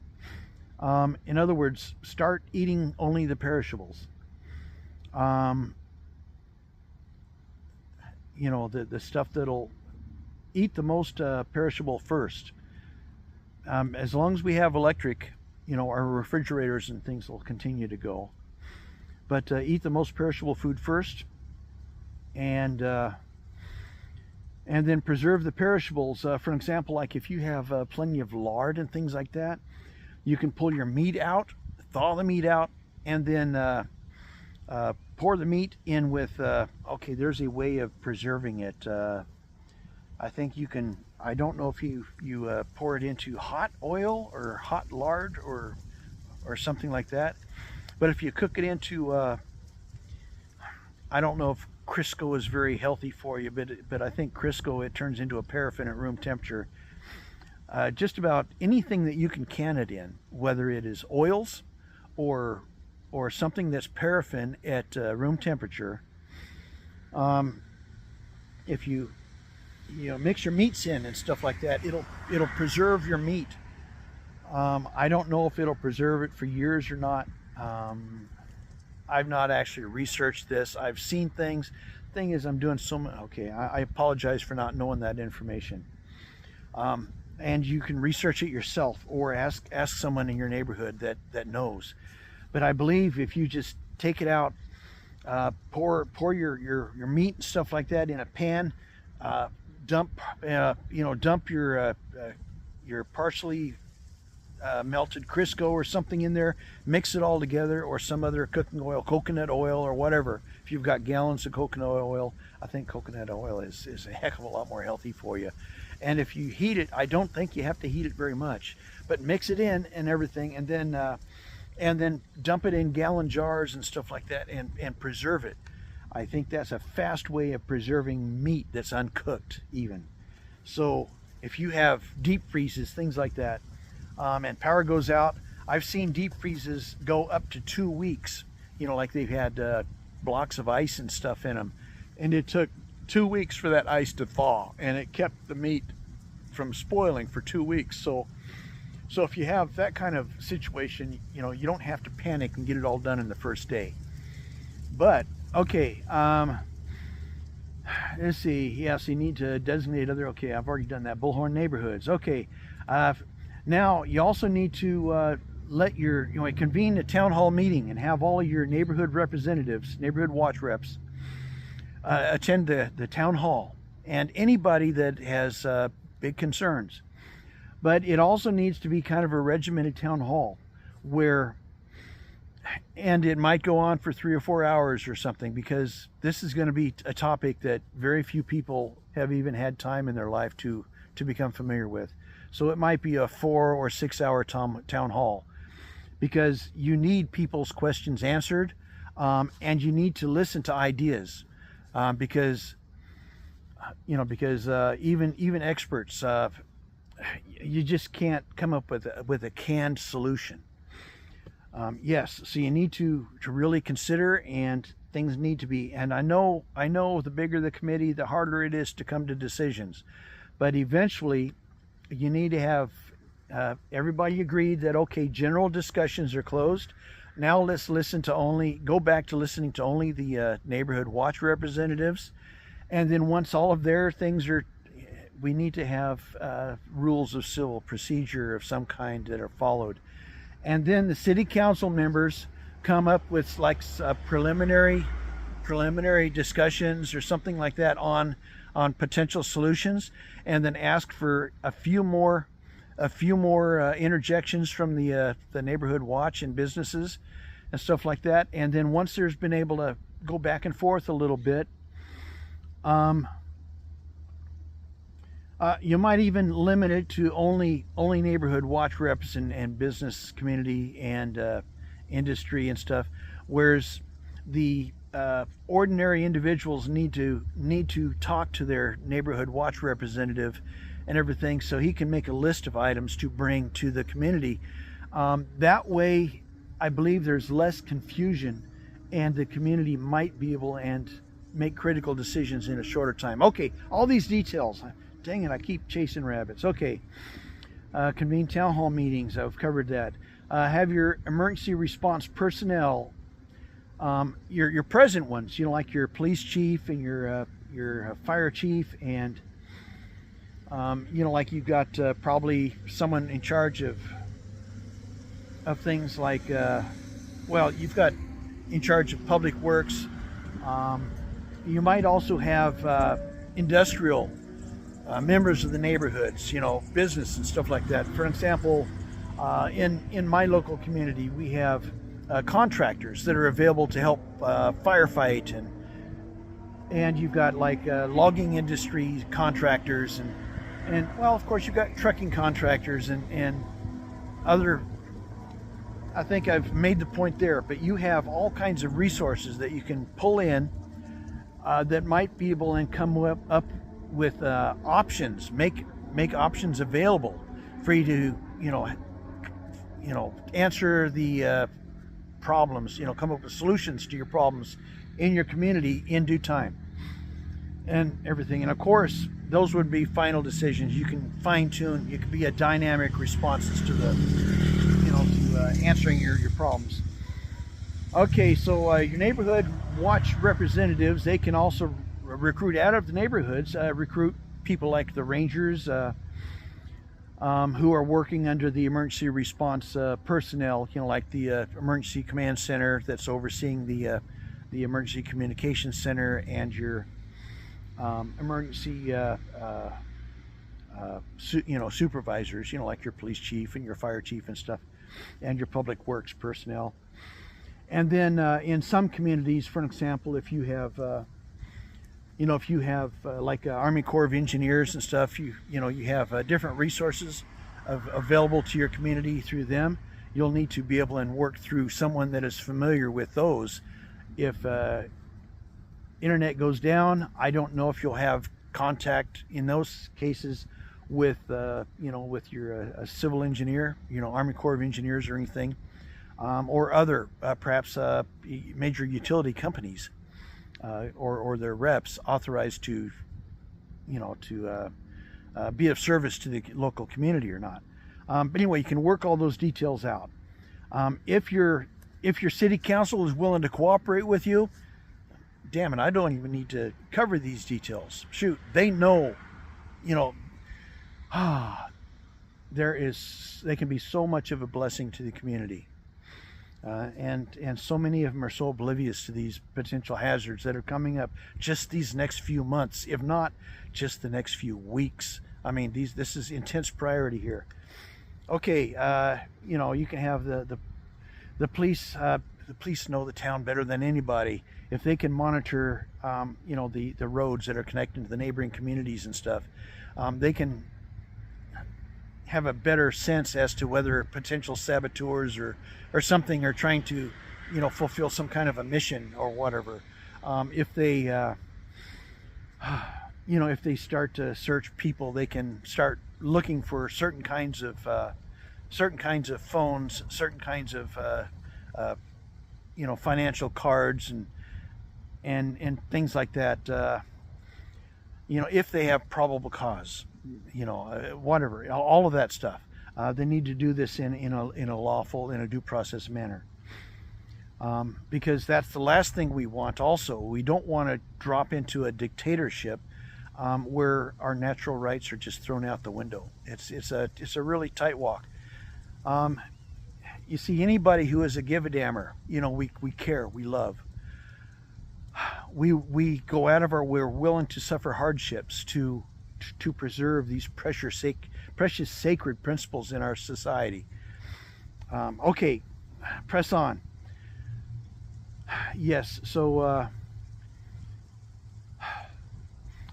In other words, start eating only the perishables. The stuff that'll eat the most perishable first. As long as we have electric, our refrigerators and things will continue to go. But eat the most perishable food first, and then preserve the perishables. For example, like if you have plenty of lard and things like that, you can pull your meat out, thaw the meat out, and then pour the meat in with, there's a way of preserving it. I think you can, I don't know if you pour it into hot oil or hot lard or something like that. But if you cook it into, I don't know if Crisco is very healthy for you, but I think Crisco, it turns into a paraffin at room temperature. Just about anything that you can it in, whether it is oils or something that's paraffin at room temperature, if you mix your meats in and stuff like that, it'll preserve your meat. I don't know if it'll preserve it for years or not. I've not actually researched this. I've seen things. Thing is, I'm doing so much. Okay, I apologize for not knowing that information. And you can research it yourself, or ask someone in your neighborhood that knows. But I believe if you just take it out, pour your meat and stuff like that in a pan, dump your partially melted Crisco or something in there, mix it all together, or some other cooking oil, coconut oil or whatever. If you've got gallons of coconut oil, I think coconut oil is a heck of a lot more healthy for you. And if you heat it, I don't think you have to heat it very much, but mix it in and everything, and then dump it in gallon jars and stuff like that, and preserve it. I think that's a fast way of preserving meat that's uncooked even. So if you have deep freezes, things like that, and power goes out, I've seen deep freezes go up to 2 weeks, like they've had blocks of ice and stuff in them, and it took 2 weeks for that ice to thaw, and it kept the meat from spoiling for 2 weeks. So if you have that kind of situation, you don't have to panic and get it all done in the first day. But okay, let's see. Yes, you need to designate other. Okay, I've already done that. Bullhorn neighborhoods. Okay, now you also need to let convene a town hall meeting and have all of your neighborhood representatives, neighborhood watch reps, attend the town hall, and anybody that has big concerns. But it also needs to be kind of a regimented town hall and it might go on for 3 or 4 hours or something, because this is going to be a topic that very few people have even had time in their life to become familiar with. So it might be a 4 or 6 hour town hall, because you need people's questions answered, and you need to listen to ideas, because even experts, you just can't come up with a canned solution. Yes, so you need to really consider, and things need to be, and I know the bigger the committee, the harder it is to come to decisions, but eventually you need to have everybody agreed that, okay, general discussions are closed. Now let's go back to listening to only the neighborhood watch representatives, and then once all of their things are, we need to have rules of civil procedure of some kind that are followed. And then the city council members come up with like preliminary discussions or something like that on potential solutions, and then ask for a few more interjections from the neighborhood watch and businesses and stuff like that. And then once there's been able to go back and forth a little bit, you might even limit it to only neighborhood watch reps and business community and industry and stuff, whereas the ordinary individuals need to talk to their neighborhood watch representative and everything, so he can make a list of items to bring to the community. That way, I believe there's less confusion, and the community might be able and make critical decisions in a shorter time. Okay, all these details. Dang it, I keep chasing rabbits. Okay, convene town hall meetings. I've covered that. Have your emergency response personnel, your present ones, like your police chief and your fire chief, and like you've got probably someone in charge of things like, you've got in charge of public works. You might also have industrial members of the neighborhoods, business and stuff like that. For example, in my local community, we have contractors that are available to help firefight, and you've got like logging industry contractors, and of course you've got trucking contractors and other. I think I've made the point there, but you have all kinds of resources that you can pull in that might be able and come up with options, make options available for you to answer the problems, come up with solutions to your problems in your community in due time and everything. And of course, those would be final decisions. You can fine tune. You can be a dynamic responses to the to answering your problems. Okay, so your neighborhood watch representatives, they can also recruit out of the neighborhoods, recruit people like the rangers who are working under the emergency response personnel, like the emergency command center that's overseeing the emergency communications center, and your emergency supervisors, like your police chief and your fire chief and stuff, and your public works personnel. And then in some communities, for example, if you have if you have like Army Corps of Engineers and stuff, you have different resources available to your community through them. You'll need to be able to work through someone that is familiar with those. If internet goes down, I don't know if you'll have contact in those cases with with your civil engineer, Army Corps of Engineers or anything, or other perhaps major utility companies, or their reps authorized to be of service to the local community or not. But anyway, you can work all those details out. If your city council is willing to cooperate with you, damn it, I don't even need to cover these details. Shoot, they know, they can be so much of a blessing to the community. And so many of them are so oblivious to these potential hazards that are coming up just these next few months, if not just the next few weeks. I mean, this is intense priority here. Okay, you can have the police. The police know the town better than anybody. If they can monitor, the roads that are connecting to the neighboring communities and stuff, they can have a better sense as to whether potential saboteurs or something are trying to, fulfill some kind of a mission or whatever. If they, if they start to search people, they can start looking for certain kinds of phones, certain kinds of financial cards and things like that. If they have probable cause, whatever, all of that stuff. They need to do this in a lawful, in a due process manner, because that's the last thing we want. Also, we don't want to drop into a dictatorship where our natural rights are just thrown out the window. It's a really tight walk. You see, anybody who is a give-a-dammer, we care, we love. We go out of we're willing to suffer hardships to preserve these precious sacred principles in our society. Okay, press on. Yes, so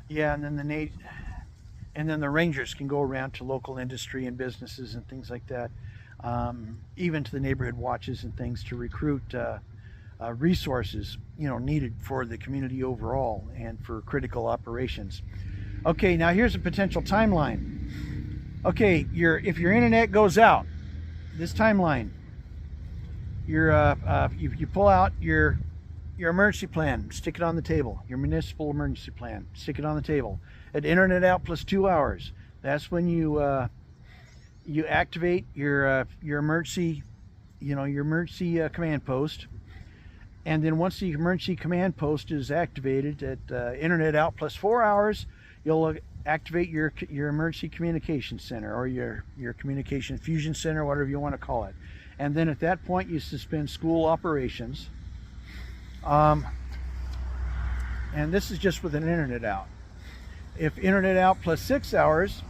yeah, and then the rangers can go around to local industry and businesses and things like that, even to the neighborhood watches and things, to recruit resources needed for the community overall and for critical operations. Okay, now here's a potential timeline. Okay, if your internet goes out, this timeline, you pull out your emergency plan, stick it on the table. Your municipal emergency plan, stick it on the table. At internet out plus 2 hours, that's when you activate your emergency, command post. And then once the emergency command post is activated at internet out plus 4 hours, you'll activate your emergency communication center, or your communication fusion center, whatever you want to call it. And then at that point, you suspend school operations. And this is just with an internet out. If internet out plus 6 hours,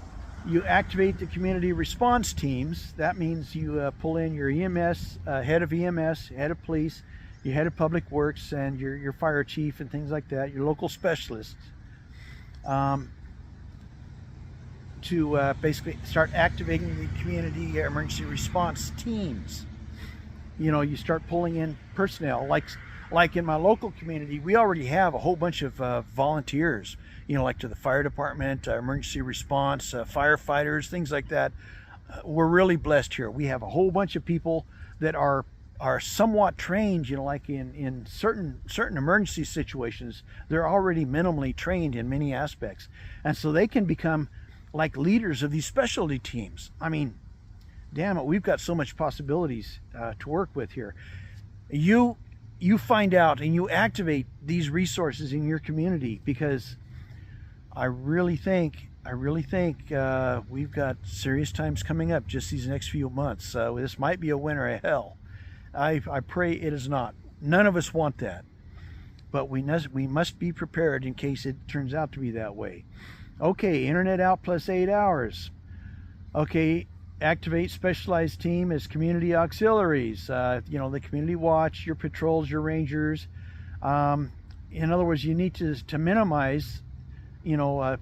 you activate the community response teams. That means you pull in your EMS, head of EMS, head of police, your head of public works, and your fire chief and things like that, your local specialists, to basically start activating the community emergency response teams. You start pulling in personnel. Like in my local community, we already have a whole bunch of volunteers, like to the fire department, emergency response, firefighters, things like that. We're really blessed here. We have a whole bunch of people that are somewhat trained, like in certain emergency situations. They're already minimally trained in many aspects, and so they can become like leaders of these specialty teams. I mean, damn it, we've got so much possibilities to work with here. You find out and you activate these resources in your community, because I really think we've got serious times coming up just these next few months. This might be a winter of hell. I pray it is not. None of us want that, but we must be prepared in case it turns out to be that way. Okay, internet out plus 8 hours. Okay, activate specialized team as community auxiliaries. The community watch, your patrols, your rangers, in other words, you need to minimize, you know,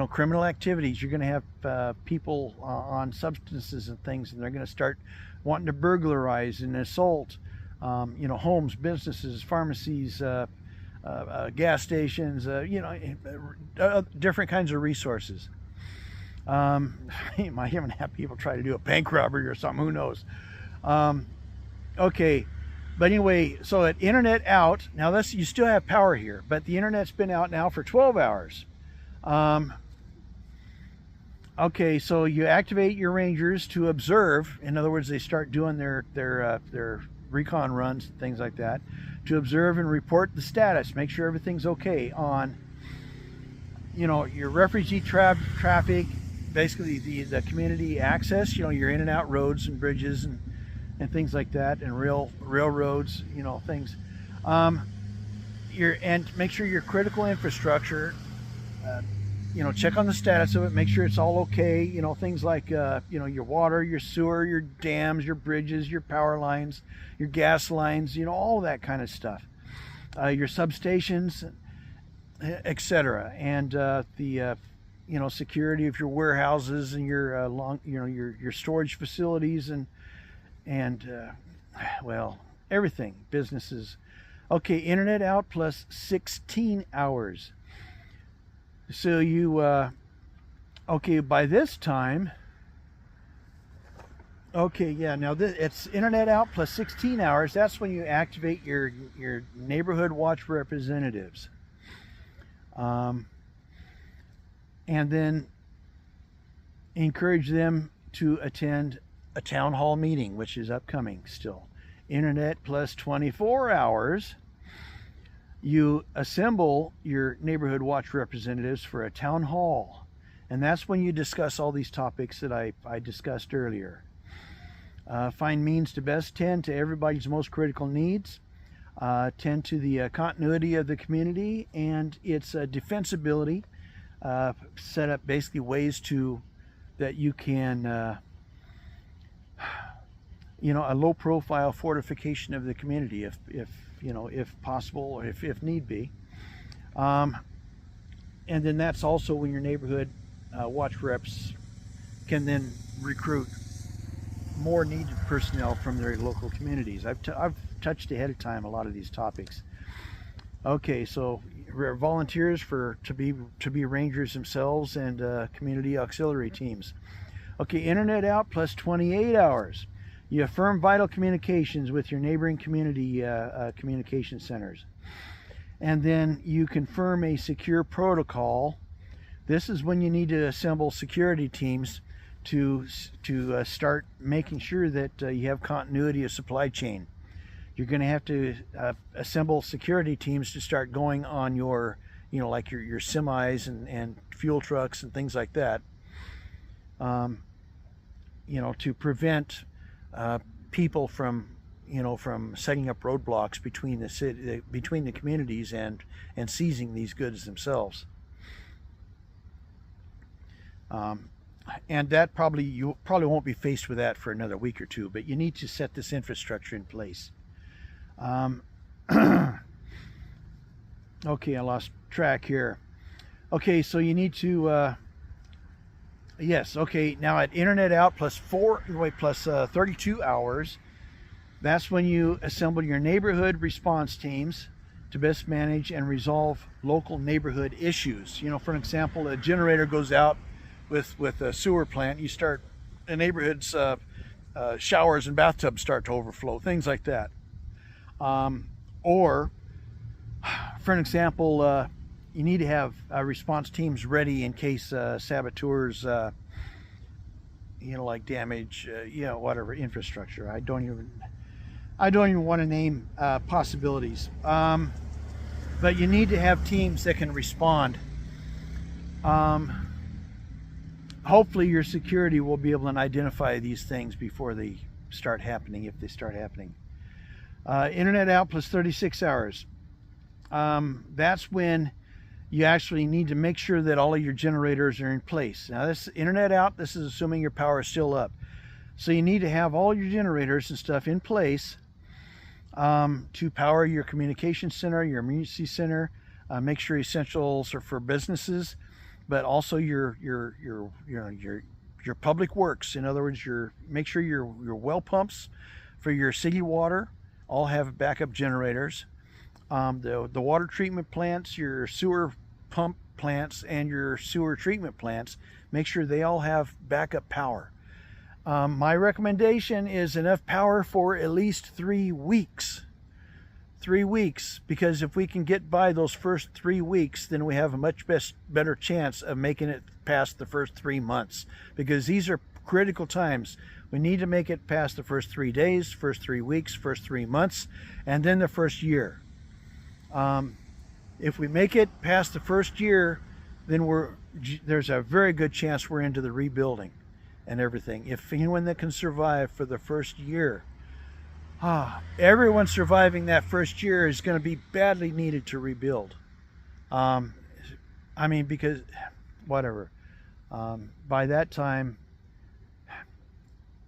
criminal activities. You're going to have people on substances and things, and they're going to start wanting to burglarize and assault, homes, businesses, pharmacies, gas stations, different kinds of resources. You might even have people try to do a bank robbery or something, who knows. Okay, but anyway, so at internet out, now you still have power here, but the internet's been out now for 12 hours. Okay, so you activate your rangers to observe. In other words, they start doing their recon runs, things like that, to observe and report the status, make sure everything's okay on, your refugee traffic, basically the community access, your in and out roads and bridges and things like that, and railroads, things. And make sure your critical infrastructure, check on the status of it, make sure it's all okay, things like, your water, your sewer, your dams, your bridges, your power lines, your gas lines, all that kind of stuff. Your substations, etc. And the security of your warehouses and your your storage facilities and well, everything, businesses. Okay, internet out plus 16 hours. So you okay, by this time, okay, yeah, now it's internet out plus 16 hours. That's when you activate your neighborhood watch representatives. And then encourage them to attend a town hall meeting, which is upcoming still. Internet plus 24 hours. You assemble your neighborhood watch representatives for a town hall. And that's when you discuss all these topics that I discussed earlier. Find means to best tend to everybody's most critical needs. Tend to the continuity of the community and its defensibility. Set up basically ways that you can, a low profile fortification of the community if possible, or if need be. And then that's also when your neighborhood watch reps can then recruit more needed personnel from their local communities. I've touched ahead of time a lot of these topics. Okay, so volunteers to be rangers themselves and community auxiliary teams. Okay, internet out plus 28 hours. You affirm vital communications with your neighboring community communication centers. And then you confirm a secure protocol. This is when you need to assemble security teams to start making sure that you have continuity of supply chain. You're going to have to assemble security teams to start going on your, like your semis and fuel trucks and things like that. To prevent people from setting up roadblocks between the communities and seizing these goods themselves. And that you probably won't be faced with that for another week or two, but you need to set this infrastructure in place. Okay, I lost track here. Okay, so you need to yes, okay, now at internet out plus 32 hours, that's when you assemble your neighborhood response teams to best manage and resolve local neighborhood issues. For an example, a generator goes out with a sewer plant, the neighborhood's showers and bathtubs start to overflow, things like that. Or, for an example, you need to have response teams ready in case saboteurs, like damage, whatever infrastructure. I don't even want to name possibilities. But you need to have teams that can respond. Hopefully your security will be able to identify these things before they start happening, if they start happening. Internet out plus 36 hours. That's when you actually need to make sure that all of your generators are in place. Now this internet out, this is assuming your power is still up. So you need to have all your generators and stuff in place to power your communication center, your emergency center. Make sure essentials are for businesses, but also your public works. In other words, make sure your well pumps for your city water all have backup generators. The water treatment plants, your sewer pump plants, and your sewer treatment plants, make sure they all have backup power. My recommendation is enough power for at least 3 weeks. 3 weeks, because if we can get by those first 3 weeks, then we have a much better chance of making it past the first 3 months, because these are critical times. We need to make it past the first 3 days, first 3 weeks, first 3 months, and then the first year. If we make it past the first year, then there's a very good chance we're into the rebuilding and everything. If anyone that can survive for the first year, everyone surviving that first year is going to be badly needed to rebuild. I mean, because whatever, by that time,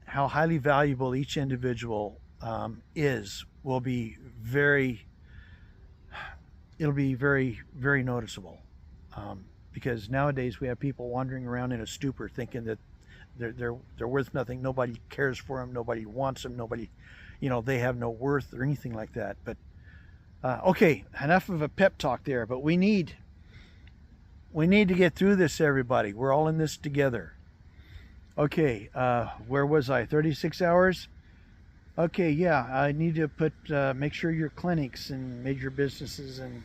how highly valuable each individual will be it'll be very, very noticeable. Because nowadays we have people wandering around in a stupor thinking that they're worth nothing. Nobody cares for them. Nobody wants them. Nobody, they have no worth or anything like that. But okay, enough of a pep talk there. But we need to get through this, everybody. We're all in this together. Okay, where was I? 36 hours? Okay, yeah, I need to make sure your clinics and major businesses and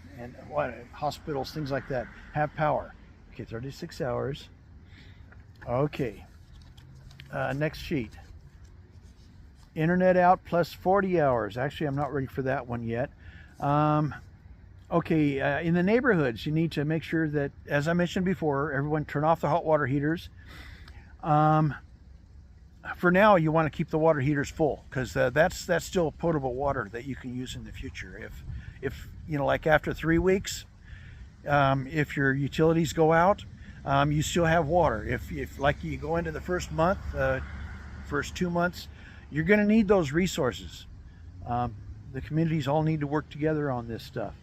hospitals, things like that, have power. Okay, 36 hours. Okay, next sheet. Internet out plus 40 hours. Actually, I'm not ready for that one yet. Okay, in the neighborhoods, you need to make sure that, as I mentioned before, everyone turn off the hot water heaters. For now, you want to keep the water heaters full, because that's still potable water that you can use in the future. If like after 3 weeks, if your utilities go out, you still have water. If like you go into the first month, first 2 months, you're going to need those resources. The communities all need to work together on this stuff.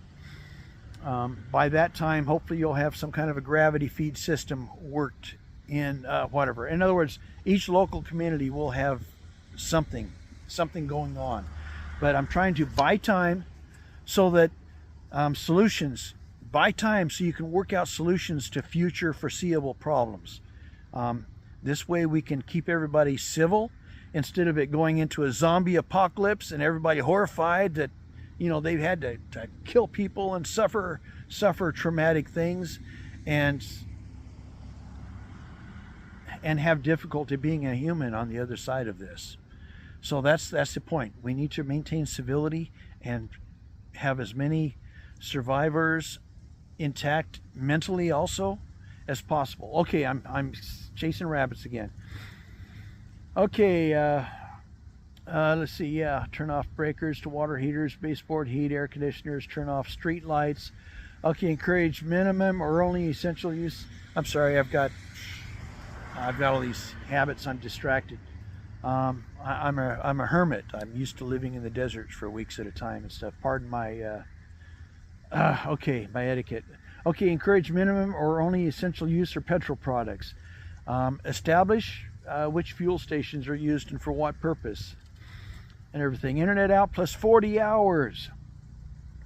By that time, hopefully you'll have some kind of a gravity feed system worked in, whatever. In other words, each local community will have something going on. But I'm trying to buy time so that buy time so you can work out solutions to future foreseeable problems. This way we can keep everybody civil, instead of it going into a zombie apocalypse and everybody horrified that they've had to kill people and suffer traumatic things and have difficulty being a human on the other side of this. So that's the point. We need to maintain civility and have as many survivors intact mentally also as possible. Okay, I'm chasing rabbits again. Okay, let's see. Yeah, turn off breakers to water heaters, baseboard heat, air conditioners, turn off street lights. Okay, encourage minimum or only essential use. I'm sorry, I've got all these habits. I'm distracted. I'm a hermit. I'm used to living in the deserts for weeks at a time and stuff. Pardon my my etiquette. Okay, encourage minimum or only essential use for petrol products. Establish which fuel stations are used and for what purpose and everything. Internet out plus 40 hours.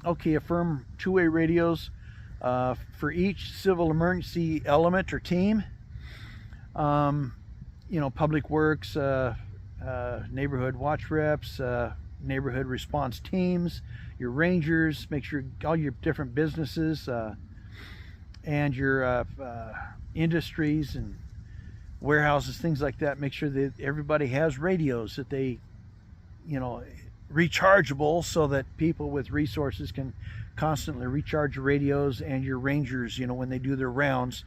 Okay, affirm two-way radios for each civil emergency element or team. Public works, neighborhood watch reps, neighborhood response teams, your rangers, make sure all your different businesses and your industries and warehouses, things like that, make sure that everybody has radios that they, rechargeable, so that people with resources can constantly recharge radios, and your rangers, when they do their rounds,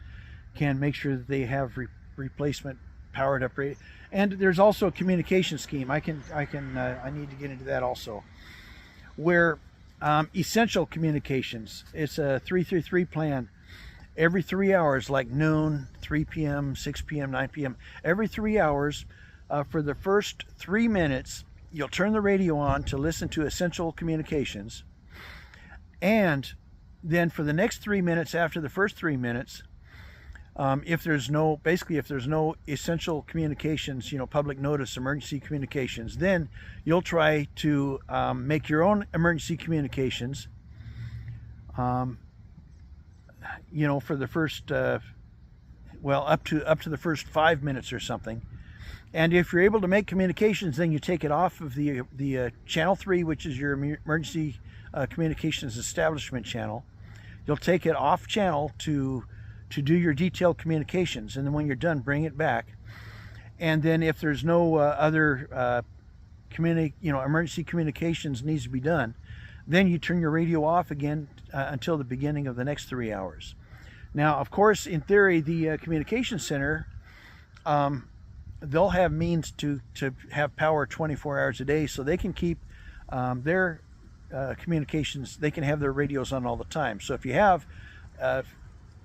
can make sure that they have replacement powered up radio. And there's also a communication scheme. I need to get into that also, where essential communications, it's a 3-3-3 plan. Every 3 hours, like noon, 3 p.m., 6 p.m., 9 p.m., every 3 hours, for the first 3 minutes, you'll turn the radio on to listen to essential communications, and then for the next 3 minutes after the first 3 minutes, if there's no essential communications, public notice, emergency communications, then you'll try to make your own emergency communications, for the first, up to the first 5 minutes or something. And if you're able to make communications, then you take it off of the channel 3, which is your emergency communications establishment channel. You'll take it off channel to do your detailed communications, and then when you're done, bring it back. And then if there's no other emergency communications needs to be done, then you turn your radio off again until the beginning of the next 3 hours. Now, of course, in theory, the communication center, they'll have means to have power 24 hours a day, so they can keep their communications, they can have their radios on all the time. So if you have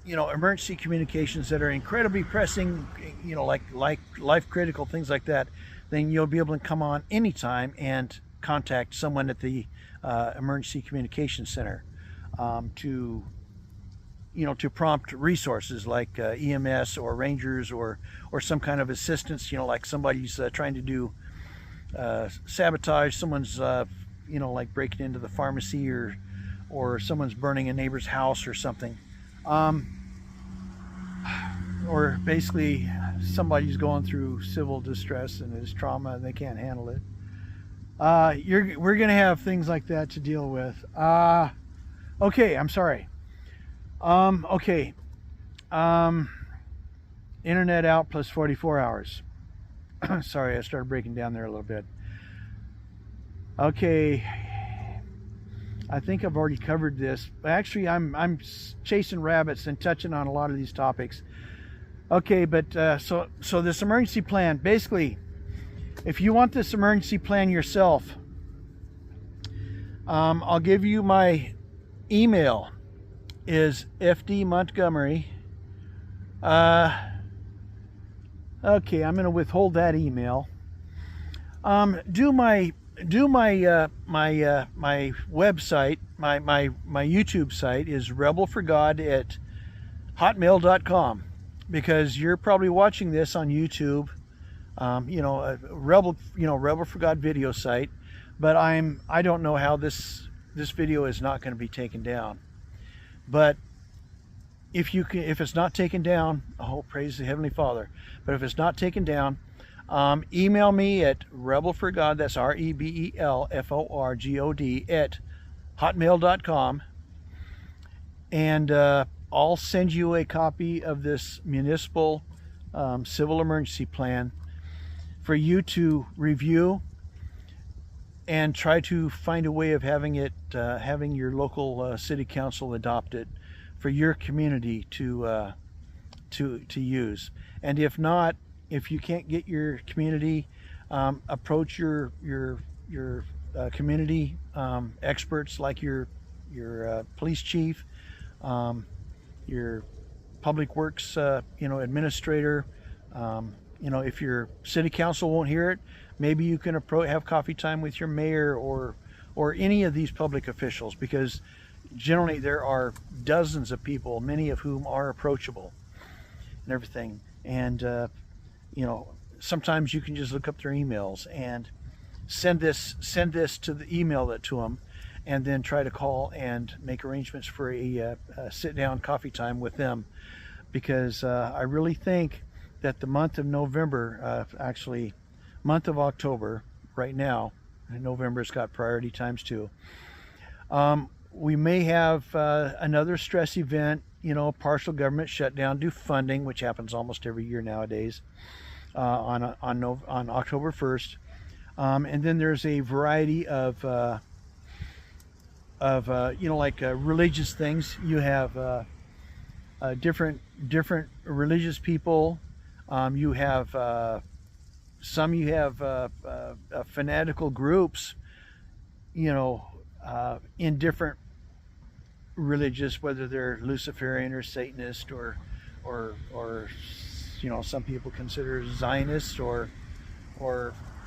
emergency communications that are incredibly pressing, like life critical, things like that, then you'll be able to come on anytime and contact someone at the emergency communication center to prompt resources like EMS or Rangers or some kind of assistance, like somebody's trying to do sabotage, someone's like breaking into the pharmacy, or someone's burning a neighbor's house or something, or basically somebody's going through civil distress and is trauma and they can't handle it. We're gonna have things like that to deal with. Okay, I'm sorry. Okay. Internet out plus 44 hours. Sorry, I started breaking down there a little bit. Okay, I think I've already covered this. Actually, I'm chasing rabbits and touching on a lot of these topics. Okay, but so this emergency plan, basically, if you want this emergency plan yourself, I'll give you my email. Is FD Montgomery. Okay, I'm going to withhold that email. Do my website, my YouTube site is rebelforgod@hotmail.com, because you're probably watching this on YouTube, a Rebel for God video site, but I don't know how this video is not going to be taken down. But if it's not taken down, oh, praise the Heavenly Father. But if it's not taken down, email me at rebelforgod, that's REBELFORGOD @hotmail.com, and I'll send you a copy of this municipal civil emergency plan for you to review and try to find a way of having your local city council adopt it for your community to use. And if not, if you can't get your community, approach your community experts, like your police chief, your public works administrator. If your city council won't hear it, maybe you can have coffee time with your mayor or any of these public officials, because generally there are dozens of people, many of whom are approachable and everything. And sometimes you can just look up their emails and send this to the email that to them, and then try to call and make arrangements for a sit-down coffee time with them, because I really think that the month of November, actually month of October right now, and November's got priority times too, we may have another stress event, partial government shutdown due funding, which happens almost every year nowadays, on October 1st. And then there's a variety of religious things. You have different religious people. You have fanatical groups, in different religious, whether they're Luciferian or Satanist or some people consider Zionist or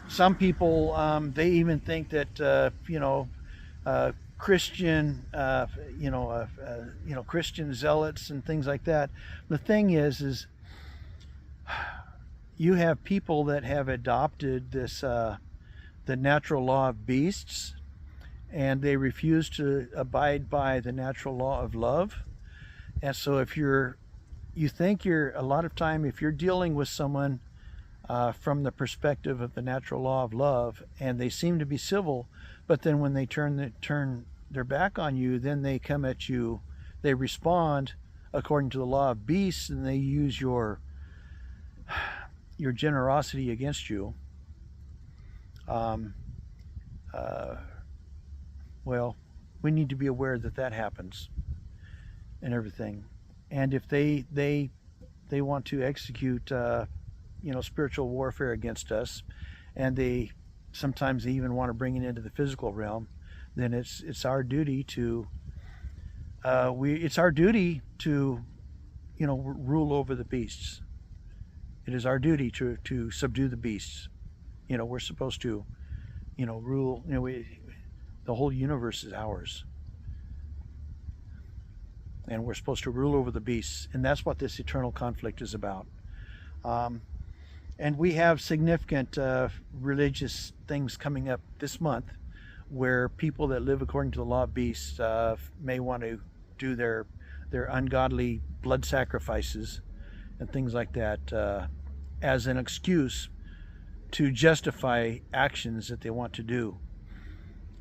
some people, they even think that Christian, Christian zealots and things like that. The thing is you have people that have adopted this the natural law of beasts, and they refuse to abide by the natural law of love. And so if you think you're, a lot of time, if you're dealing with someone from the perspective of the natural law of love, and they seem to be civil, but then when they turn their back on you, then they come at you, they respond according to the law of beasts, and they use your generosity against you. Well, we need to be aware that that happens and everything. And if they want to execute spiritual warfare against us, and sometimes they even want to bring it into the physical realm, then it's our duty to rule over the beasts. It is our duty to subdue the beasts. We're supposed to rule. The whole universe is ours, and we're supposed to rule over the beasts, and that's what this eternal conflict is about. And we have significant religious things coming up this month, where people that live according to the law of beasts may want to do their ungodly blood sacrifices and things like that as an excuse to justify actions that they want to do.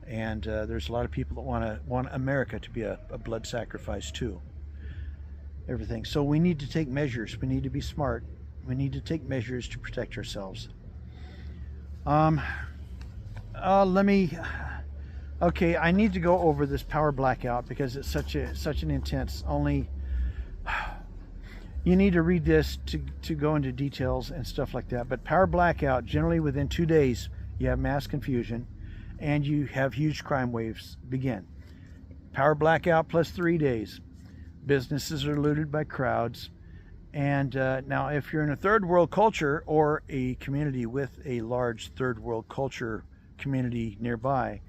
And there's a lot of people that want America to be a blood sacrifice too. Everything. So we need to take measures. We need to be smart. We need to take measures to protect ourselves. Okay, I need to go over this power blackout because it's such an intense. You need to read this to go into details and stuff like that. But power blackout, generally within 2 days, you have mass confusion, and you have huge crime waves begin. Power blackout plus 3 days. Businesses are looted by crowds. And now if you're in a third world culture, or a community with a large third world culture community nearby,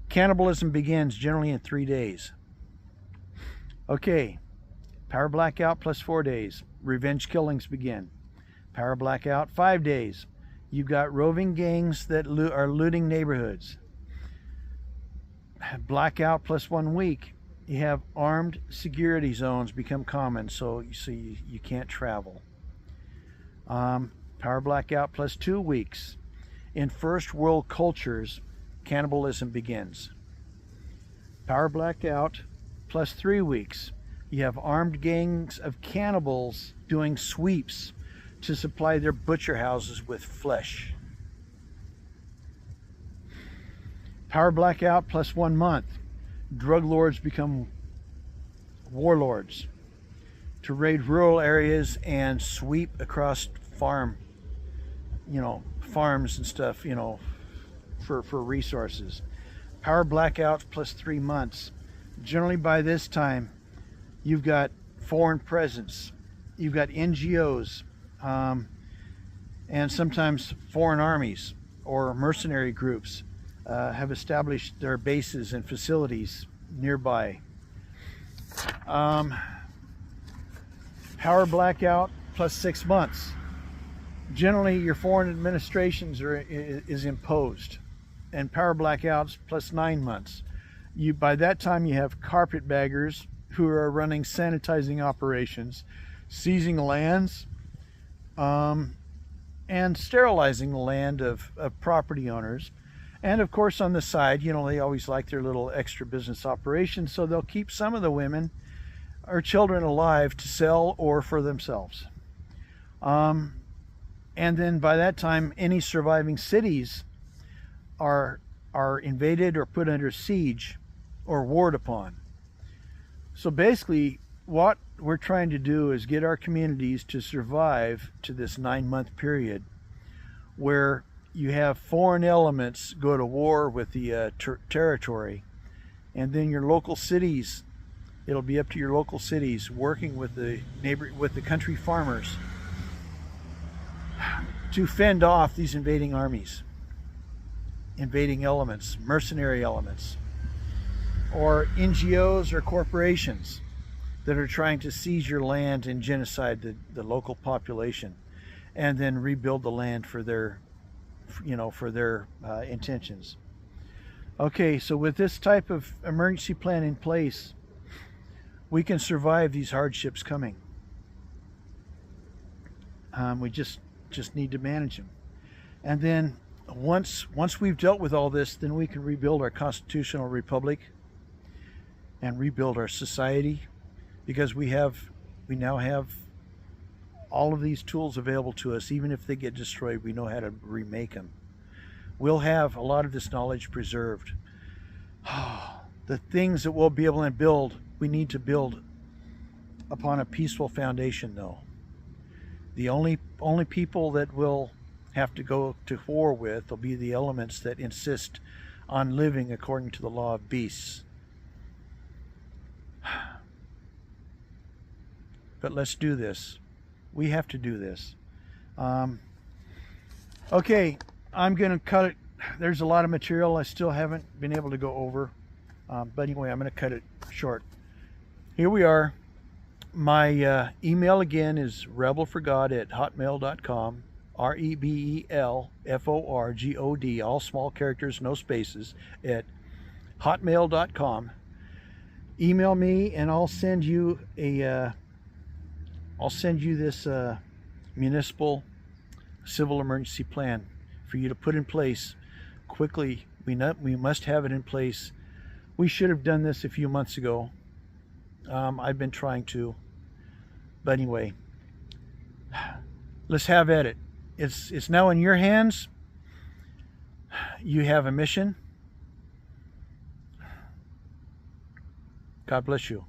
cannibalism begins generally in 3 days. Okay, power blackout plus 4 days. Revenge killings begin. Power blackout 5 days. You've got roving gangs that are looting neighborhoods. Blackout plus 1 week. You have armed security zones become common, so you can't travel. Power blackout plus 2 weeks. In first world cultures, cannibalism begins. Power blackout plus 3 weeks. You have armed gangs of cannibals doing sweeps to supply their butcher houses with flesh. Power blackout plus 1 month. Drug lords become warlords to raid rural areas and sweep across farms and stuff, for resources. Power blackout plus 3 months. Generally by this time, you've got foreign presence. You've got NGOs, and sometimes foreign armies or mercenary groups have established their bases and facilities nearby. Power blackout plus 6 months. Generally, your foreign administrations is imposed, and power blackouts plus 9 months. By that time, you have carpetbaggers who are running sanitizing operations, seizing lands, and sterilizing the land of property owners. And of course, on the side, they always like their little extra business operations, so they'll keep some of the women or children alive to sell or for themselves. And then by that time, any surviving cities are invaded or put under siege or warred upon. So basically, what we're trying to do is get our communities to survive to this 9-month period where you have foreign elements go to war with the territory, and then your local cities, it'll be up to your local cities working with the country farmers to fend off these invading armies, invading elements, mercenary elements, or NGOs or corporations that are trying to seize your land and genocide the local population, and then rebuild the land for their, for their intentions. Okay, so with this type of emergency plan in place, we can survive these hardships coming. We just need to manage them. And then once we've dealt with all this, then we can rebuild our constitutional republic and rebuild our society, because we now have all of these tools available to us. Even if they get destroyed, we know how to remake them. We'll have a lot of this knowledge preserved. The things that we'll be able to build, we need to build upon a peaceful foundation, though. The only people that will have to go to war with will be the elements that insist on living according to the law of beasts. But let's do this. We have to do this. Okay, I'm going to cut it. There's a lot of material I still haven't been able to go over. But anyway, I'm going to cut it short. Here we are. My email again is rebelforgod@hotmail.com. REBELFORGOD, all small characters, no spaces, at hotmail.com. Email me and I'll send you this municipal civil emergency plan for you to put in place quickly. We must have it in place. We should have done this a few months ago. I've been trying to, but anyway, let's have at it. It's now in your hands. You have a mission. God bless you.